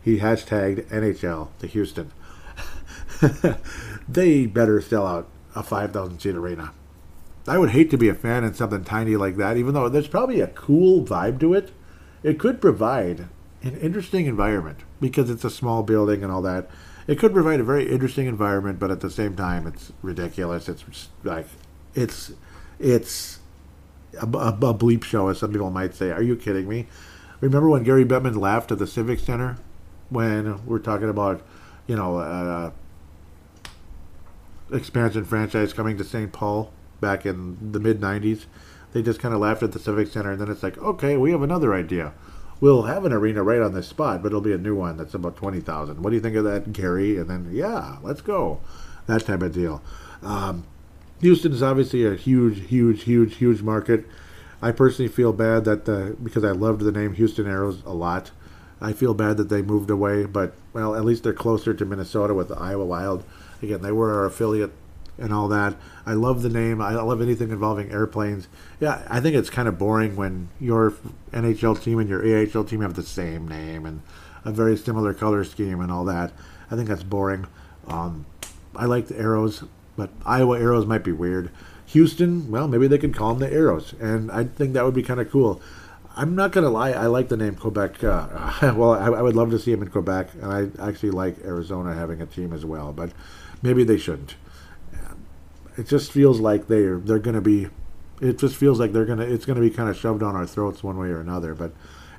he hashtagged NHL to Houston. They better sell out a 5,000 seat arena. I would hate to be a fan in something tiny like that, even though there's probably a cool vibe to it. It could provide an interesting environment because it's a small building and all that. It could provide a very interesting environment, but at the same time, it's ridiculous. It's like it's a bleep show, as some people might say. Are you kidding me? Remember when Gary Bettman laughed at the Civic Center when we're talking about, expansion franchise coming to St. Paul back in the mid '90s? They just kind of laughed at the Civic Center, and then it's like, okay, we have another idea. We'll have an arena right on this spot, but it'll be a new one that's about 20,000. What do you think of that, Gary? And then, yeah, let's go. That type of deal. Houston is obviously a huge market. I personally feel bad that because I loved the name Houston Aeros a lot. I feel bad that they moved away, but, well, at least they're closer to Minnesota with the Iowa Wild. Again, they were our affiliate and all that. I love the name. I love anything involving airplanes. Yeah, I think it's kind of boring when your NHL team and your AHL team have the same name and a very similar color scheme and all that. I think that's boring. I like the Arrows, but Iowa Arrows might be weird. Houston, well, maybe they could call them the Arrows, and I think that would be kind of cool. I'm not going to lie, I like the name Quebec. Well, I would love to see them in Quebec, and I actually like Arizona having a team as well, but maybe they shouldn't. It just feels like they're going to be. It just feels like it's going to be kind of shoved on our throats one way or another. But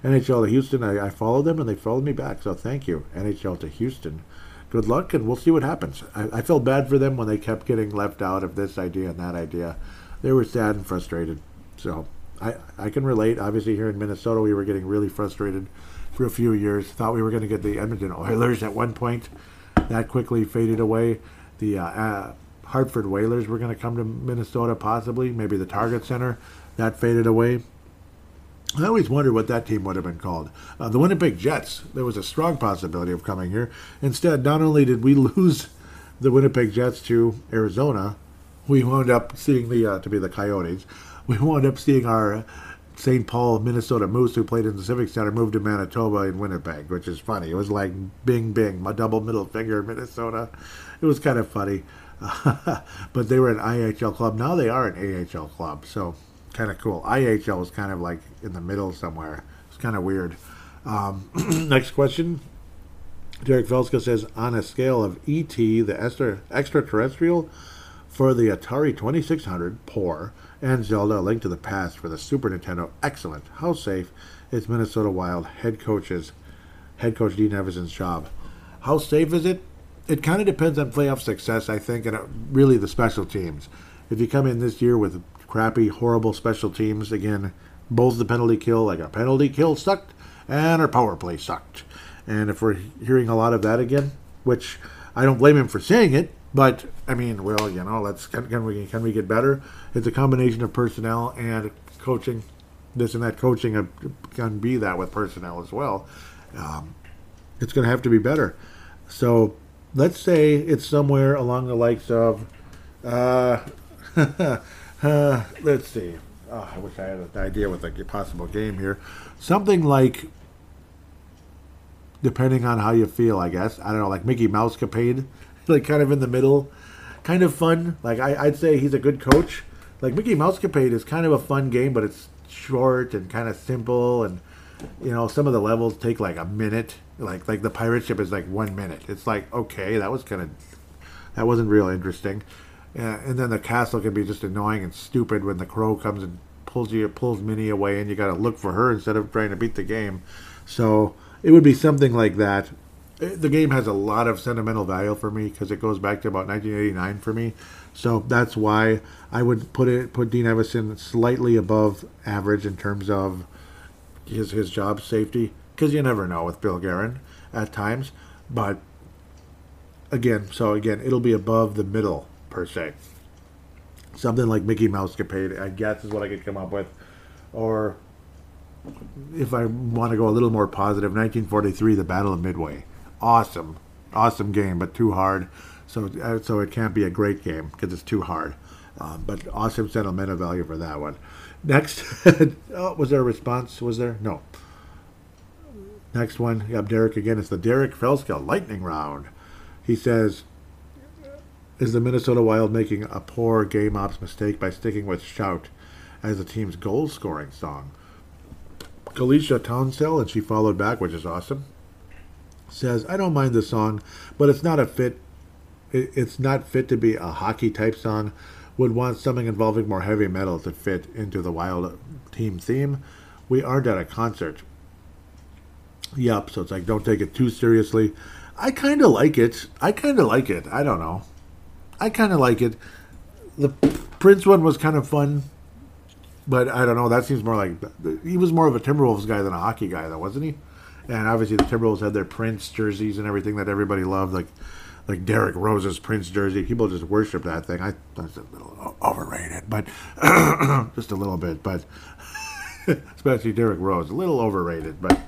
NHL to Houston, I followed them and they followed me back. So thank you, NHL to Houston. Good luck, and we'll see what happens. I felt bad for them when they kept getting left out of this idea and that idea. They were sad and frustrated. So I can relate. Obviously, here in Minnesota, we were getting really frustrated for a few years. Thought we were going to get the Edmonton Oilers at one point. That quickly faded away. The Hartford Whalers were going to come to Minnesota, possibly. Maybe the Target Center. That faded away. I always wondered what that team would have been called. The Winnipeg Jets. There was a strong possibility of coming here. Instead, not only did we lose the Winnipeg Jets to Arizona, we wound up seeing to be the Coyotes. We wound up seeing our St. Paul, Minnesota Moose, who played in the Civic Center, moved to Manitoba in Winnipeg, which is funny. It was like bing, bing, my double middle finger in Minnesota. It was kind of funny. But they were an IHL club. Now they are an AHL club, so kind of cool. IHL was kind of like in the middle somewhere. It's kind of weird. Next question. Derek Velska says, on a scale of E.T., the extraterrestrial, for the Atari 2600, poor, and Zelda, A Link to the Past for the Super Nintendo, excellent. How safe is Minnesota Wild head coach Dean Evanson's job? How safe is it? It kind of depends on playoff success, I think, and really the special teams. If you come in this year with crappy, horrible special teams, again, both the penalty kill, like our penalty kill sucked, and our power play sucked. And if we're hearing a lot of that again, which I don't blame him for saying it, but I mean, well, can we get better? It's a combination of personnel and coaching. This and that coaching can be that with personnel as well. It's going to have to be better. So let's say it's somewhere along the likes of, let's see. Oh, I wish I had an idea with a possible game here. Something like, depending on how you feel, I guess. I don't know, like Mickey Mouse Capade, like kind of in the middle, kind of fun. Like I'd say he's a good coach. Like Mickey Mouse Capade is kind of a fun game, but it's short and kind of simple, and some of the levels take like a minute. Like the pirate ship is like 1 minute. It's like, okay, that wasn't real interesting. And then the castle can be just annoying and stupid when the crow comes and pulls Minnie away, and you got to look for her instead of trying to beat the game. So it would be something like that. The game has a lot of sentimental value for me because it goes back to about 1989 for me. So that's why I would put Dean Evason slightly above average in terms of his job safety, because you never know with Bill Guerin at times. But again, it'll be above the middle per se. Something like Mickey Mouse Capade, I guess, is what I could come up with. Or if I want to go a little more positive, 1943, the Battle of Midway. Awesome game, but too hard. So it can't be a great game because it's too hard. But awesome sentimental value for that one. Next, was there a response? Was there? No. Next one, you have Derek again. It's the Derek Felska lightning round. He says, Is the Minnesota Wild making a poor game ops mistake by sticking with Shout as the team's goal scoring song? Kalisha Townsell, and she followed back, which is awesome, says, I don't mind the song, but it's not fit to be a hockey type song. Would want something involving more heavy metal to fit into the Wild team theme. We aren't at a concert. Yep, so it's like, don't take it too seriously. I kind of like it. I don't know. I kind of like it. The Prince one was kind of fun, but I don't know. That seems more like, he was more of a Timberwolves guy than a hockey guy, though, wasn't he? And obviously the Timberwolves had their Prince jerseys and everything that everybody loved, like Derrick Rose's Prince jersey. People just worship that thing. I thought it was a little overrated, but just a little bit. But especially Derrick Rose, a little overrated. But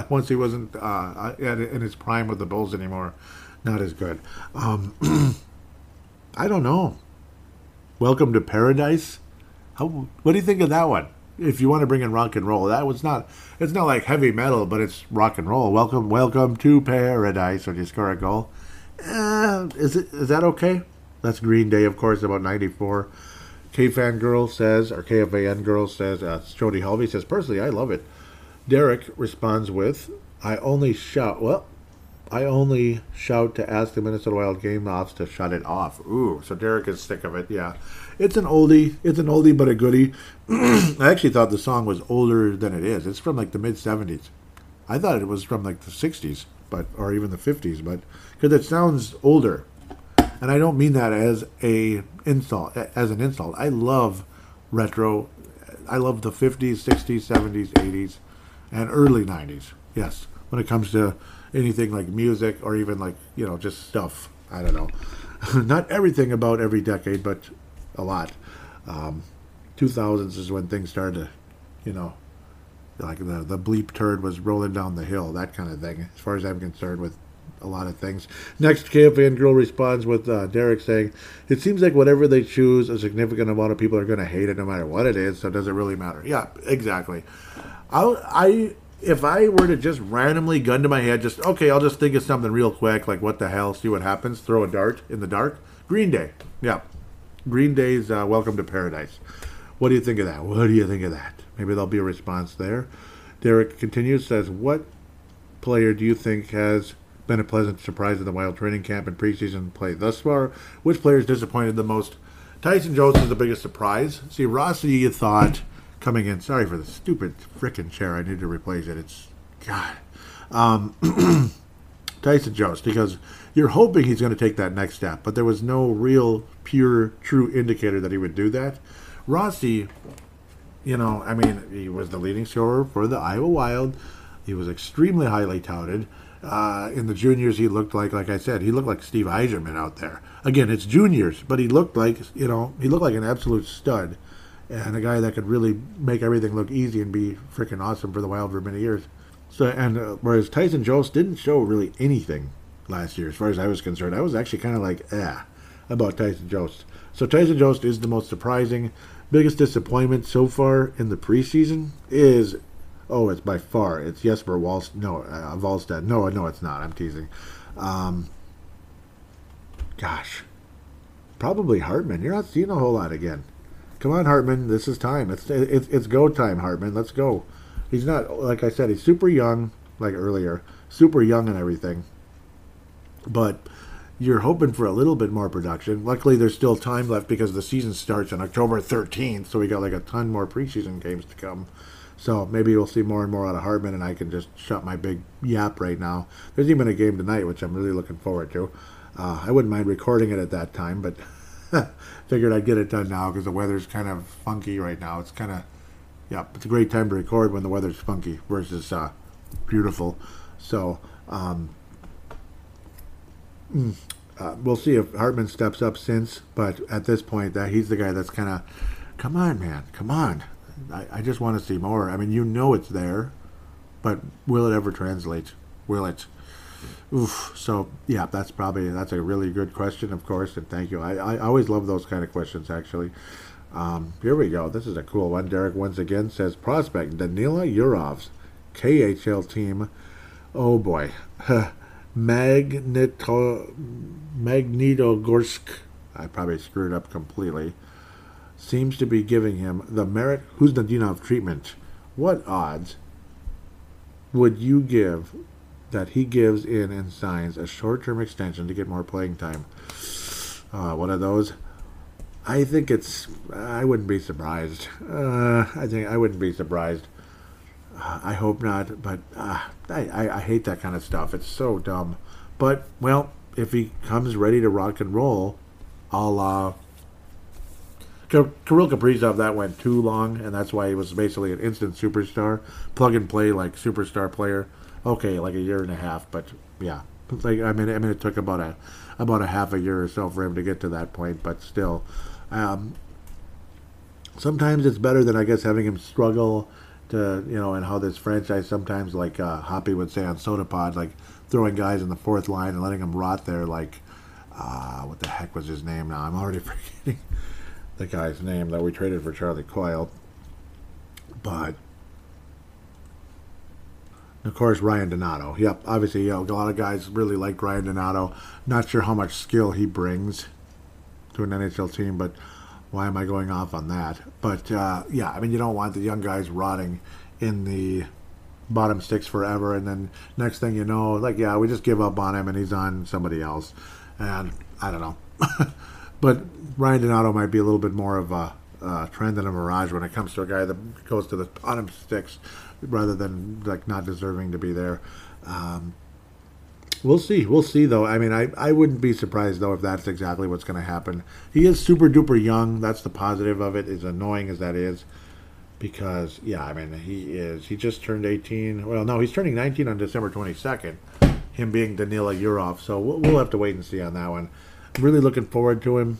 once he wasn't in his prime with the Bulls anymore, not as good. I don't know. Welcome to Paradise. What do you think of that one? If you want to bring in rock and roll, it's not like heavy metal, but it's rock and roll. Welcome to Paradise when you score a goal. Is that okay? That's Green Day, of course, about 94. KFan Girl says, or KFAN Girl says, Jody Halvey says, personally, I love it. Derek responds with, I only shout to ask the Minnesota Wild game offs to shut it off. Ooh, so Derek is sick of it, yeah. It's an oldie but a goodie. I actually thought the song was older than it is. It's from like the mid-70s. I thought it was from like the 60s, or even the 50s, but because it sounds older. And I don't mean that as an insult. I love retro. I love the 50s, 60s, 70s, 80s, and early 90s. Yes, when it comes to anything like music or even like, just stuff. I don't know. Not everything about every decade, but a lot. 2000s is when things started to, like the bleep turd was rolling down the hill, that kind of thing, as far as I'm concerned with a lot of things. Next, KFAN Girl responds with Derek saying, it seems like whatever they choose, a significant amount of people are going to hate it no matter what it is, so does it really matter? Yeah, exactly. If I were to just randomly gun to my head, I'll just think of something real quick, like what the hell, see what happens, throw a dart in the dark. Green Day. Yeah. Green Day's Welcome to Paradise. What do you think of that? Maybe there'll be a response there. Derek continues, says, what player do you think has been a pleasant surprise in the Wild training camp and preseason play thus far? Which player's disappointed the most? Tyson Jones is the biggest surprise. See, Rossi, you thought, coming in, sorry for the stupid frickin' chair, I need to replace it. It's, God. Tyson Jost, because you're hoping he's going to take that next step, but there was no real, pure, true indicator that he would do that. Rossi, he was the leading scorer for the Iowa Wild. He was extremely highly touted. In the juniors, he looked like I said, he looked like Steve Yzerman out there. Again, it's juniors, but he looked like, he looked like an absolute stud and a guy that could really make everything look easy and be freaking awesome for the Wild for many years. So, and whereas Tyson Jost didn't show really anything last year, as far as I was concerned, I was actually kind of like, about Tyson Jost. So Tyson Jost is the most surprising. Biggest disappointment so far in the preseason is, it's by far, it's Jesper Wallstedt. No, it's not. I'm teasing. Gosh. Probably Hartman. You're not seeing a whole lot again. Come on, Hartman. This is time. It's go time, Hartman. Let's go. He's not, like I said, he's super young, like earlier. Super young and everything. But you're hoping for a little bit more production. Luckily, there's still time left because the season starts on October 13th, so we got like a ton more preseason games to come. So maybe we'll see more and more out of Hartman, and I can just shut my big yap right now. There's even a game tonight, which I'm really looking forward to. I wouldn't mind recording it at that time, but figured I'd get it done now because the weather's kind of funky right now. It's kind of, it's a great time to record when the weather's funky versus beautiful. So, we'll see if Hartman steps up since, but at this point, he's the guy that's kind of, come on, man, come on. I just want to see more. I mean, it's there, but will it ever translate? Will it? Oof. So, that's a really good question, of course, and thank you. I always love those kind of questions, actually. Here we go. This is a cool one. Derek once again says, prospect Danila Yurov's KHL team. Oh, boy. Magnitogorsk, I probably screwed up completely, seems to be giving him the Merit Kuznetsov treatment. What odds would you give that he gives in and signs a short-term extension to get more playing time? One of those. I think it's. I wouldn't be surprised. I wouldn't be surprised. I hope not, but I hate that kind of stuff. It's so dumb. But, well, if he comes ready to rock and roll, I'll, Kirill Kaprizov, that went too long, and that's why he was basically an instant superstar. Plug and play, like, superstar player. Okay, like a year and a half, but, yeah. Like, I mean, it took about a half a year or so for him to get to that point, but still. Sometimes it's better than, I guess, having him struggle to, and how this franchise sometimes, like Hoppy would say on Soda Pod, like throwing guys in the fourth line and letting them rot there, like, what the heck was his name now? I'm already forgetting the guy's name that we traded for Charlie Coyle. But, of course, Ryan Donato. Yep, obviously, a lot of guys really like Ryan Donato. Not sure how much skill he brings to an NHL team, but why am I going off on that? But, yeah, I mean, you don't want the young guys rotting in the bottom six forever, and then next thing you know, like, yeah, we just give up on him, and he's on somebody else. And I don't know. But Ryan Donato might be a little bit more of a trend than a mirage when it comes to a guy that goes to the bottom six rather than, like, not deserving to be there. We'll see. We'll see, though. I mean, I wouldn't be surprised, though, if that's exactly what's going to happen. He is super-duper young. That's the positive of it, as annoying as that is. Because, yeah, I mean, he just turned 18. Well, no, he's turning 19 on December 22nd, him being Danila Yurov. So we'll have to wait and see on that one. I'm really looking forward to him.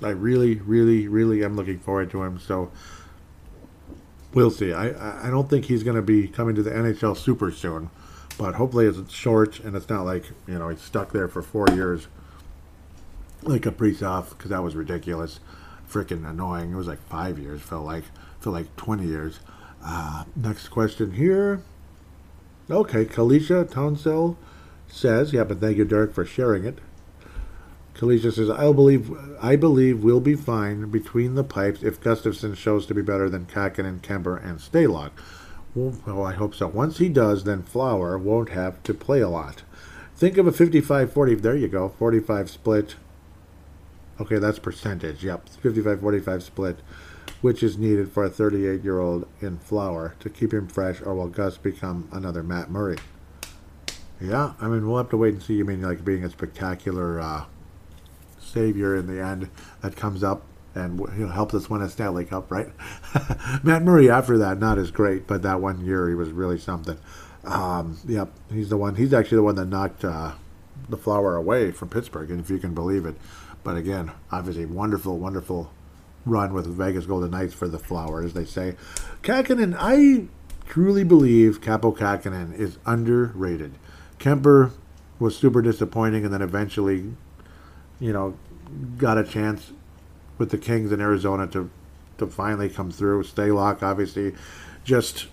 I really, really, really am looking forward to him. So we'll see. I don't think he's going to be coming to the NHL super soon. But hopefully it's short, and it's not like, he's stuck there for 4 years like Kaprizov, because that was ridiculous. Freaking annoying. It was like 5 years, felt like 20 years. Next question here. Okay, Kalisha Townsell says, yeah, but thank you, Derek, for sharing it. Kalisha says, I believe we'll be fine between the pipes if Gustafsson shows to be better than Kakinen, Kemper, and Stalock. Well, I hope so. Once he does, then Flower won't have to play a lot. Think of a 55-40. There you go. 45 split. Okay, that's percentage. Yep, 55-45 split, which is needed for a 38-year-old in Flower to keep him fresh, or will Gus become another Matt Murray? Yeah, I mean, we'll have to wait and see. You mean like being a spectacular savior in the end that comes up and helps us win a Stanley Cup, right? Matt Murray after that, not as great, but that 1 year he was really something. Yep, he's the one. He's actually the one that knocked the Flower away from Pittsburgh, and if you can believe it. But again, obviously, wonderful, wonderful run with Vegas Golden Knights for the Flower, as they say. Kakinen, I truly believe Capo Kakinen is underrated. Kemper was super disappointing, and then eventually, got a chance with the Kings in Arizona to finally come through. Stalock, obviously, just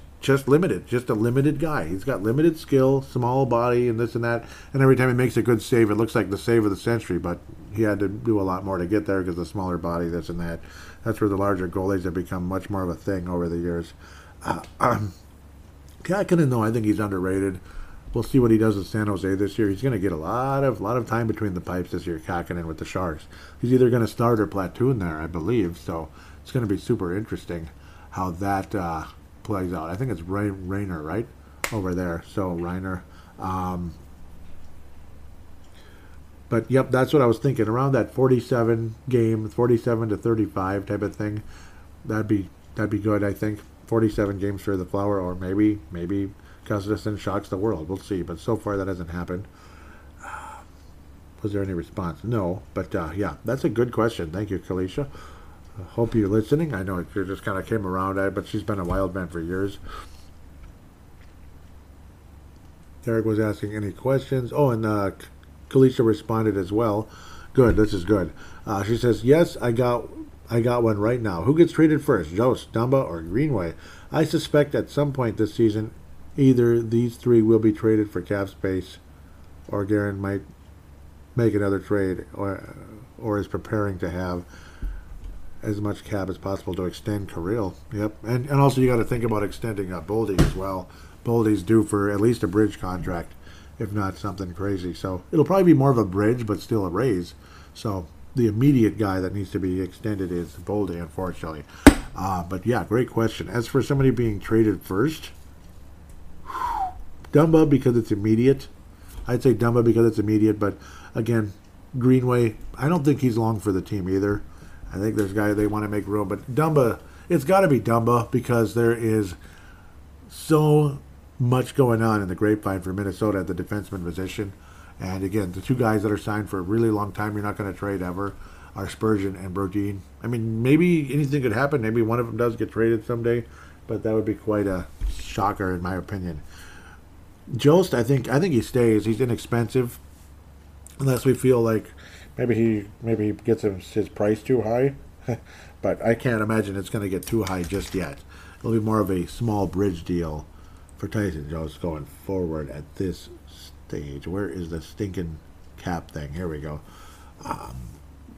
limited. Just a limited guy. He's got limited skill, small body, and this and that. And every time he makes a good save, it looks like the save of the century. But he had to do a lot more to get there because the smaller body, this and that. That's where the larger goalies have become much more of a thing over the years. Kakinen, though, I think he's underrated. We'll see what he does with San Jose this year. He's going to get a lot of time between the pipes this year, Kakinen, with the Sharks. He's either going to start or platoon there, I believe. So it's going to be super interesting how that plays out. I think it's Rainer, right? Over there. So Rainer. But, yep, that's what I was thinking. Around that 47 game, 47 to 35 type of thing. That'd be good, I think. 47 games for the Flower, or maybe Gustafsson shocks the world. We'll see. But so far that hasn't happened. Was there any response? No. But, yeah, that's a good question. Thank you, Kalisha. Hope you're listening. I know it just kind of came around, but she's been a Wild fan for years. Derek was asking any questions. Oh, and Kalisha responded as well. Good. This is good. She says, yes, I got one right now. Who gets traded first, Jost, Dumba, or Greenway? I suspect at some point this season, either these three will be traded for cap space or Guerin might make another trade, or is preparing to have as much cap as possible to extend Kirill. Yep, and also you got to think about extending Boldy as well. Boldy's due for at least a bridge contract, if not something crazy. So it'll probably be more of a bridge, but still a raise. So the immediate guy that needs to be extended is Boldy, unfortunately. But yeah, great question. As for somebody being traded first, Dumba because it's immediate. I'd say Dumba because it's immediate, but again, Greenway, I don't think he's long for the team either. I think there's guys they want to make room, but Dumba, it's got to be Dumba because there is so much going on in the grapevine for Minnesota at the defenseman position. And again, the two guys that are signed for a really long time you're not going to trade ever are Spurgeon and Brodin. I mean, maybe anything could happen. Maybe one of them does get traded someday, but that would be quite a shocker in my opinion. Jost, I think he stays. He's inexpensive, unless we feel like maybe he gets his price too high. But I can't imagine it's going to get too high just yet. It'll be more of a small bridge deal for Tyson Jost going forward at this stage. Where is the stinking cap thing? Here we go.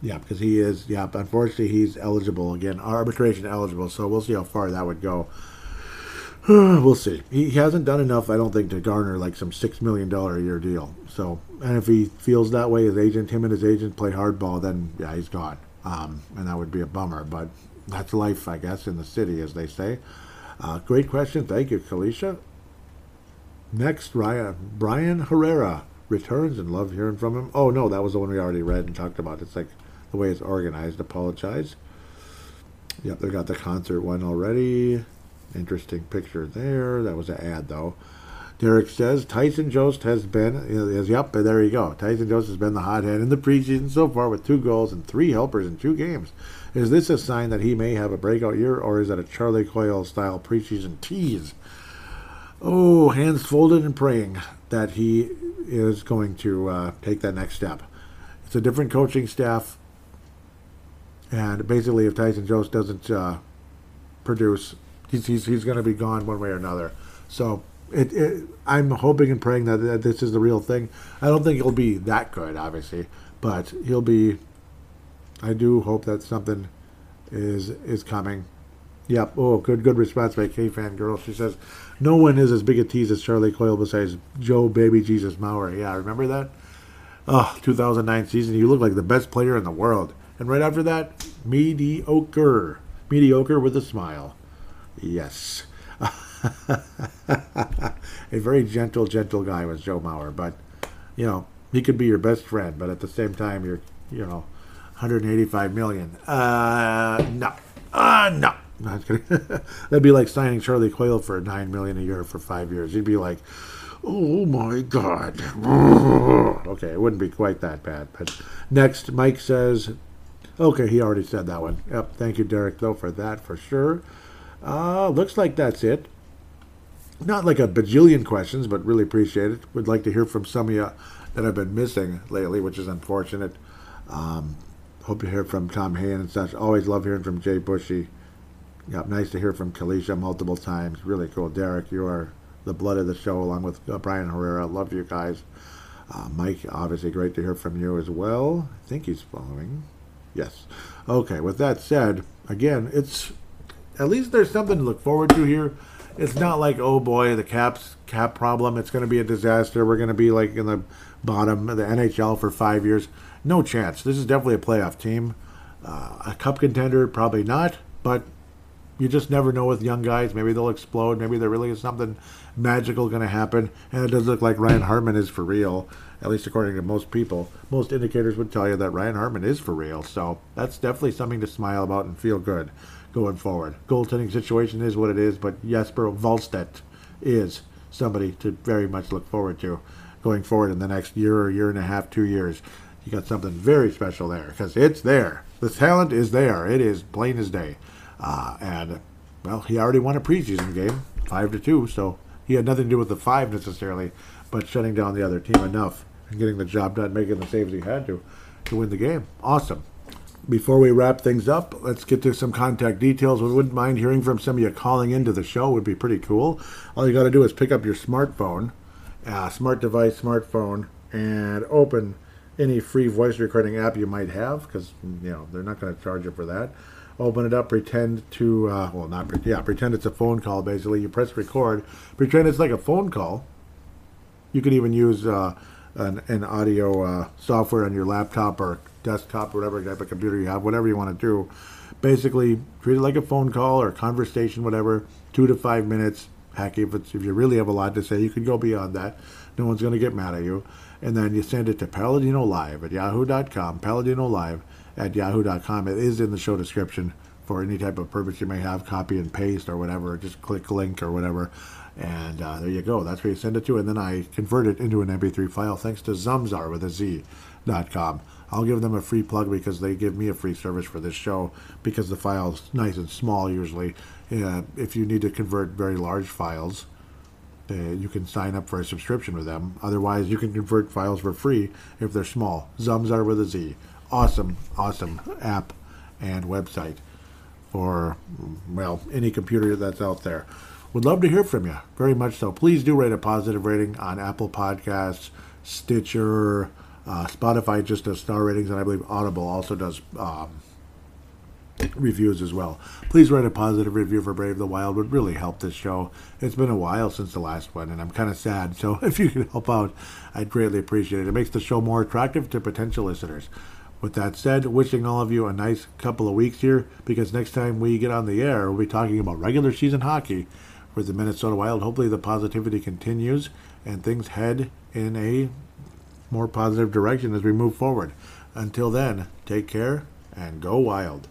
Yeah, because he is. Yeah, unfortunately, he's eligible again, arbitration eligible. So we'll see how far that would go. We'll see. He hasn't done enough, I don't think, to garner like some $6 million a year deal. So, and if he feels that way, him and his agent play hardball, then yeah, he's gone. And that would be a bummer. But that's life, I guess, in the city, as they say. Great question. Thank you, Kalisha. Next, Brian Herrera returns and love hearing from him. Oh, no, that was the one we already read and talked about. It's like the way it's organized. Apologize. Yep, they got the concert one already. Interesting picture there. That was an ad, though. Derek says Tyson Jost has been, yep, there you go. Tyson Jost has been the hothead in the preseason so far with 2 goals and 3 helpers in 2 games. Is this a sign that he may have a breakout year, or is it a Charlie Coyle-style preseason tease? Oh, hands folded and praying that he is going to take that next step. It's a different coaching staff, and basically if Tyson Jost doesn't produce, he's going to be gone one way or another. So I'm hoping and praying that this is the real thing. I don't think he'll be that good, obviously, but he'll be. I do hope that something is coming. Yep. Oh, good response by K-Fan Girl. She says, no one is as big a tease as Charlie Coyle besides Joe Baby Jesus Mauer. Yeah, remember that? Oh, 2009 season. You look like the best player in the world. And right after that, mediocre. Mediocre with a smile. Yes. A very gentle guy was Joe Mauer. But, he could be your best friend. But at the same time, you're, $185 million. No. No. Not kidding. That'd be like signing Charlie Coyle for $9 million a year for 5 years. You'd be like, oh my God. Okay, it wouldn't be quite that bad. But next, Mike says, okay, he already said that one. Yep, thank you, Derek, though, for that, for sure. Looks like that's it. Not like a bajillion questions, but really appreciate it. Would like to hear from some of you that I've been missing lately, which is unfortunate. Hope to hear from Tom Hayen and such. Always love hearing from Jay Bushy. Yep, nice to hear from Kalisha multiple times. Really cool. Derek, you are the blood of the show, along with Brian Herrera. Love you guys. Mike, obviously great to hear from you as well. I think he's following. Yes. Okay, with that said, again, it's at least there's something to look forward to here. It's not like, oh boy, the cap problem. It's going to be a disaster. We're going to be like in the bottom of the NHL for 5 years. No chance. This is definitely a playoff team. A cup contender, probably not, but you just never know with young guys. Maybe they'll explode. Maybe there really is something magical going to happen. And it does look like Ryan Hartman is for real, at least according to most people. Most indicators would tell you that Ryan Hartman is for real. So that's definitely something to smile about and feel good going forward. Goaltending situation is what it is, but Jesper Wallstedt is somebody to very much look forward to going forward in the next year or year and a half, 2 years. You got something very special there because it's there. The talent is there. It is plain as day. And, well, he already won a preseason game, 5-2, so he had nothing to do with the 5 necessarily, but shutting down the other team enough and getting the job done, making the saves he had to win the game. Awesome. Before we wrap things up, let's get to some contact details. We wouldn't mind hearing from some of you calling into the show. It would be pretty cool. All you got to do is pick up your smartphone, smart device, smartphone, and open any free voice recording app you might have, because they're not going to charge you for that. Open it up, pretend to pretend it's a phone call. Basically, you press record, pretend it's like a phone call. You can even use an audio software on your laptop or desktop or whatever type of computer you have, whatever you want to do. Basically, treat it like a phone call or conversation, whatever. 2 to 5 minutes. Heck, if you really have a lot to say, you could go beyond that. No one's going to get mad at you. And then you send it to Paladinolive at yahoo.com, Paladinolive at yahoo.com. It is in the show description for any type of purpose you may have, copy and paste or whatever. Just click link or whatever. And there you go. That's where you send it to. And then I convert it into an MP3 file thanks to Zumzar with a Z.com. I'll give them a free plug because they give me a free service for this show because the file's nice and small usually. If you need to convert very large files, you can sign up for a subscription with them. Otherwise, you can convert files for free if they're small. Zumzar with a Z. Awesome app and website for, any computer that's out there. Would love to hear from you, very much so. Please do rate a positive rating on Apple Podcasts, Stitcher, Spotify just does star ratings, and I believe Audible also does reviews as well. Please write a positive review for Brave the Wild. Would really help this show. It's been a while since the last one, and I'm kind of sad. So if you could help out, I'd greatly appreciate it. It makes the show more attractive to potential listeners. With that said, wishing all of you a nice couple of weeks here, because next time we get on the air, we'll be talking about regular season hockey with the Minnesota Wild. Hopefully the positivity continues and things head in a more positive direction as we move forward. Until then, take care and go Wild.